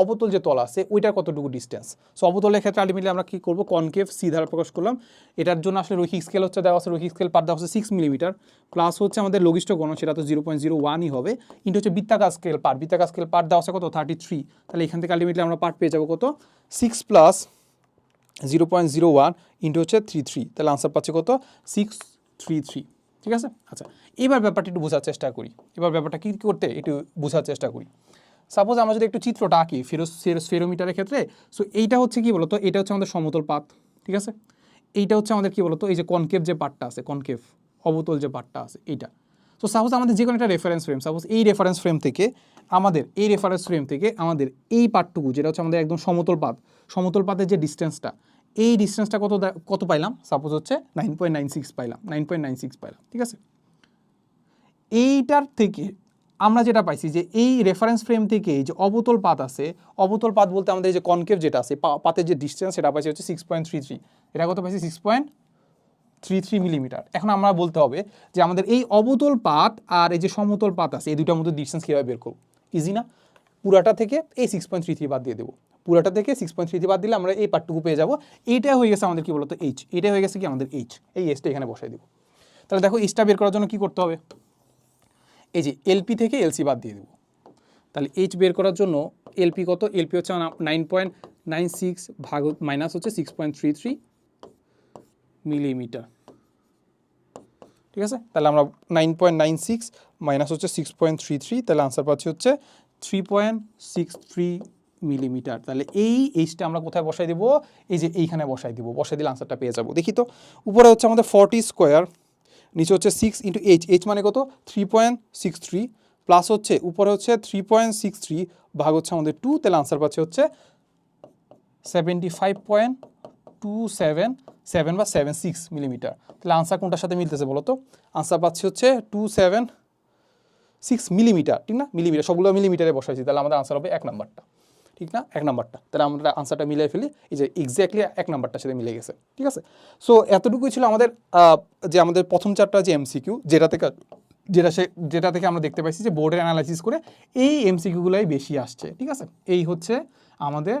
অবতল যে তল আছে ওইটার কতটুকু ডিস্টেন্স। সো অবতলের ক্ষেত্রে আলটিমেটলি আমরা কি করব, কনকেভ সি দ্বারা প্রকাশ করলাম। এটার জন্য আসলে রৈখিক স্কেল হচ্ছে দেওয়া আছে, রৈখিক স্কেল পার্ট দেওয়া আছে 6 মিলিমিটার, প্লাস হচ্ছে আমাদের লঘিষ্ঠ কোণ সেটা তো 0.01ই হবে, ইন্টু হচ্ছে বৃত্তাকার স্কেল পার্ট দেওয়া আছে কত, 33। তাহলে এখান থেকে আলটিমেটলি আমরা পার্ট পেয়ে যাবো কত, 6 + 0.01 ইন্টু হচ্ছে 33, তাহলে আনসার পাচ্ছে কত, 633, ঠিক আছে। আচ্ছা, এবার ব্যাপারটা একটু বোঝার চেষ্টা করি, ব্যাপারটা কি করতে একটু বোঝার চেষ্টা করি। সাপোজ আমরা যদি একটু চিত্রটা আঁকি স্ফেরোমিটারের ক্ষেত্রে, সো এইটা হচ্ছে কি বলতো, এটা হচ্ছে আমাদের সমতল পাত, ঠিক আছে। এইটা হচ্ছে আমাদের কি বলতো, এই যে কনকেভ যে পার্টটা আছে, কনকেভ অবতল যে পার্টটা আছে এইটা। তো সাপোজ আমাদের যে কোনো একটা রেফারেন্স ফ্রেম, সাপোজ এই রেফারেন্স ফ্রেম থেকে আমাদের এই পার্টটুকু যেটা হচ্ছে আমাদের একদম সমতল পাতের যে ডিস্টেন্সটা, এই ডিস্টেন্সটা কত পাইলাম, সাপোজ হচ্ছে 9.96 পাইলাম, ঠিক আছে। এইটার থেকে আমরা যেটা পাইছি যে এই রেফারেন্স ফ্রেম থেকে যে অবতল পাত আছে, অবতল পাত বলতে আমাদের এই যে কনকেভ যেটা আছে পাতের যে ডিস্টেন্স সেটা পাইছি হচ্ছে 6.33, এটা কত পাইছি 6.33 মিলিমিটার। এখন আমরা বলতে হবে যে আমাদের এই অবতল পাত আর এই যে সমতল পাত আছে এই দুটার মধ্যে ডিস্টেন্স কীভাবে বের করব, ইজি না। পুরাটা থেকে এই 6.33 বাদ দিয়ে দেবো, পুরাটা থেকে 6.33 বাদ দিলে আমরা এই পার্টটুকু পেয়ে যাবো। এইটা হয়ে গেছে আমাদের কি বলতো এইচ, এটা হয়ে গেছে কি আমাদের এইচ, এই এইচটা এখানে বসাই দিব। তাহলে দেখো এইচটা বের করার জন্য কি করতে হবে, এই যে এলপি থেকে এলসি বাদ দিয়ে দেবো। তাহলে এইচ বের করার জন্য এলপি কত, এলপি হচ্ছে 9.96 ভাগ মাইনাস হচ্ছে 6.33 মিলিমিটার, ঠিক আছে। তাহলে আমরা 9.96 মাইনাস হচ্ছে 6.33, তাহলে আনসার পাচ্ছি হচ্ছে 3.63 মিলিমিটার। তাহলে এই এইচটা আমরা কোথায় বসাই দেবো, এই যে এইখানে বসাই দিলে আনসারটা পেয়ে যাবো। দেখি তো, উপরে হচ্ছে আমাদের 40 স্কোয়ার, নিচে হচ্ছে 6 ইন্টু এইচ মানে কত 3.63, প্লাস হচ্ছে উপরে হচ্ছে 3.63 ভাগ হচ্ছে আমাদের 2, তাহলে আনসার পাচ্ছে হচ্ছে 75.2 277 বা 76 মিলিমিটার। তাহলে আনসার কোনটার সাথে মিলতেছে বলো তো? আনসার পাচ্ছি হচ্ছে 276 মিলিমিটার, ঠিক না? মিলিমিটার, সবগুলো মিলিমিটারে বসাইছি, তাহলে আমাদের আনসার হবে 1 নাম্বারটা, ঠিক না? 1 নাম্বারটা, তাহলে আমরা আনসারটা মিলিয়ে ফেলি, এই যে এক্স্যাক্টলি 1 নাম্বারটার সাথে মিলে গেছে, ঠিক আছে? সো এতটুকুই ছিল আমাদের যে আমাদের প্রথম চ্যাপ্টার যে এমসিকিউ, যেটা থেকে আমরা দেখতে পাইছি যে বোর্ডের অ্যানালাইসিস করে এই এমসিকিউগুলাই বেশি আসছে, ঠিক আছে? এই হচ্ছে আমাদের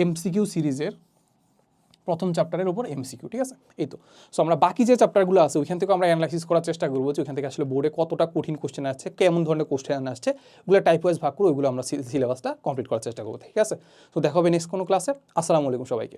এমসিকিউ সিরিজের প্রথম চ্যাপ্টারের উপর এমসিকিউ, ঠিক আছে? এই তো। সো আমরা বাকি যে চ্যাপ্টারগুলো আছে ওইখান থেকে আমরা অ্যানালাইসিস করার চেষ্টা করবো যে ওইখান থেকে আসলে বোর্ডে কতটা কঠিন কোশ্চেন আসছে, কেমন ধরনের কোশ্চেন আসছে, ওগুলো টাইপ ওয়াইজ ভাগ করে ওইগুলো আমরা সিলেবাসটা কমপ্লিট করার চেষ্টা করবো, ঠিক আছে? তো দেখা হবে নেক্সট কোনো ক্লাসে। আসসালামু আলাইকুম সবাইকে।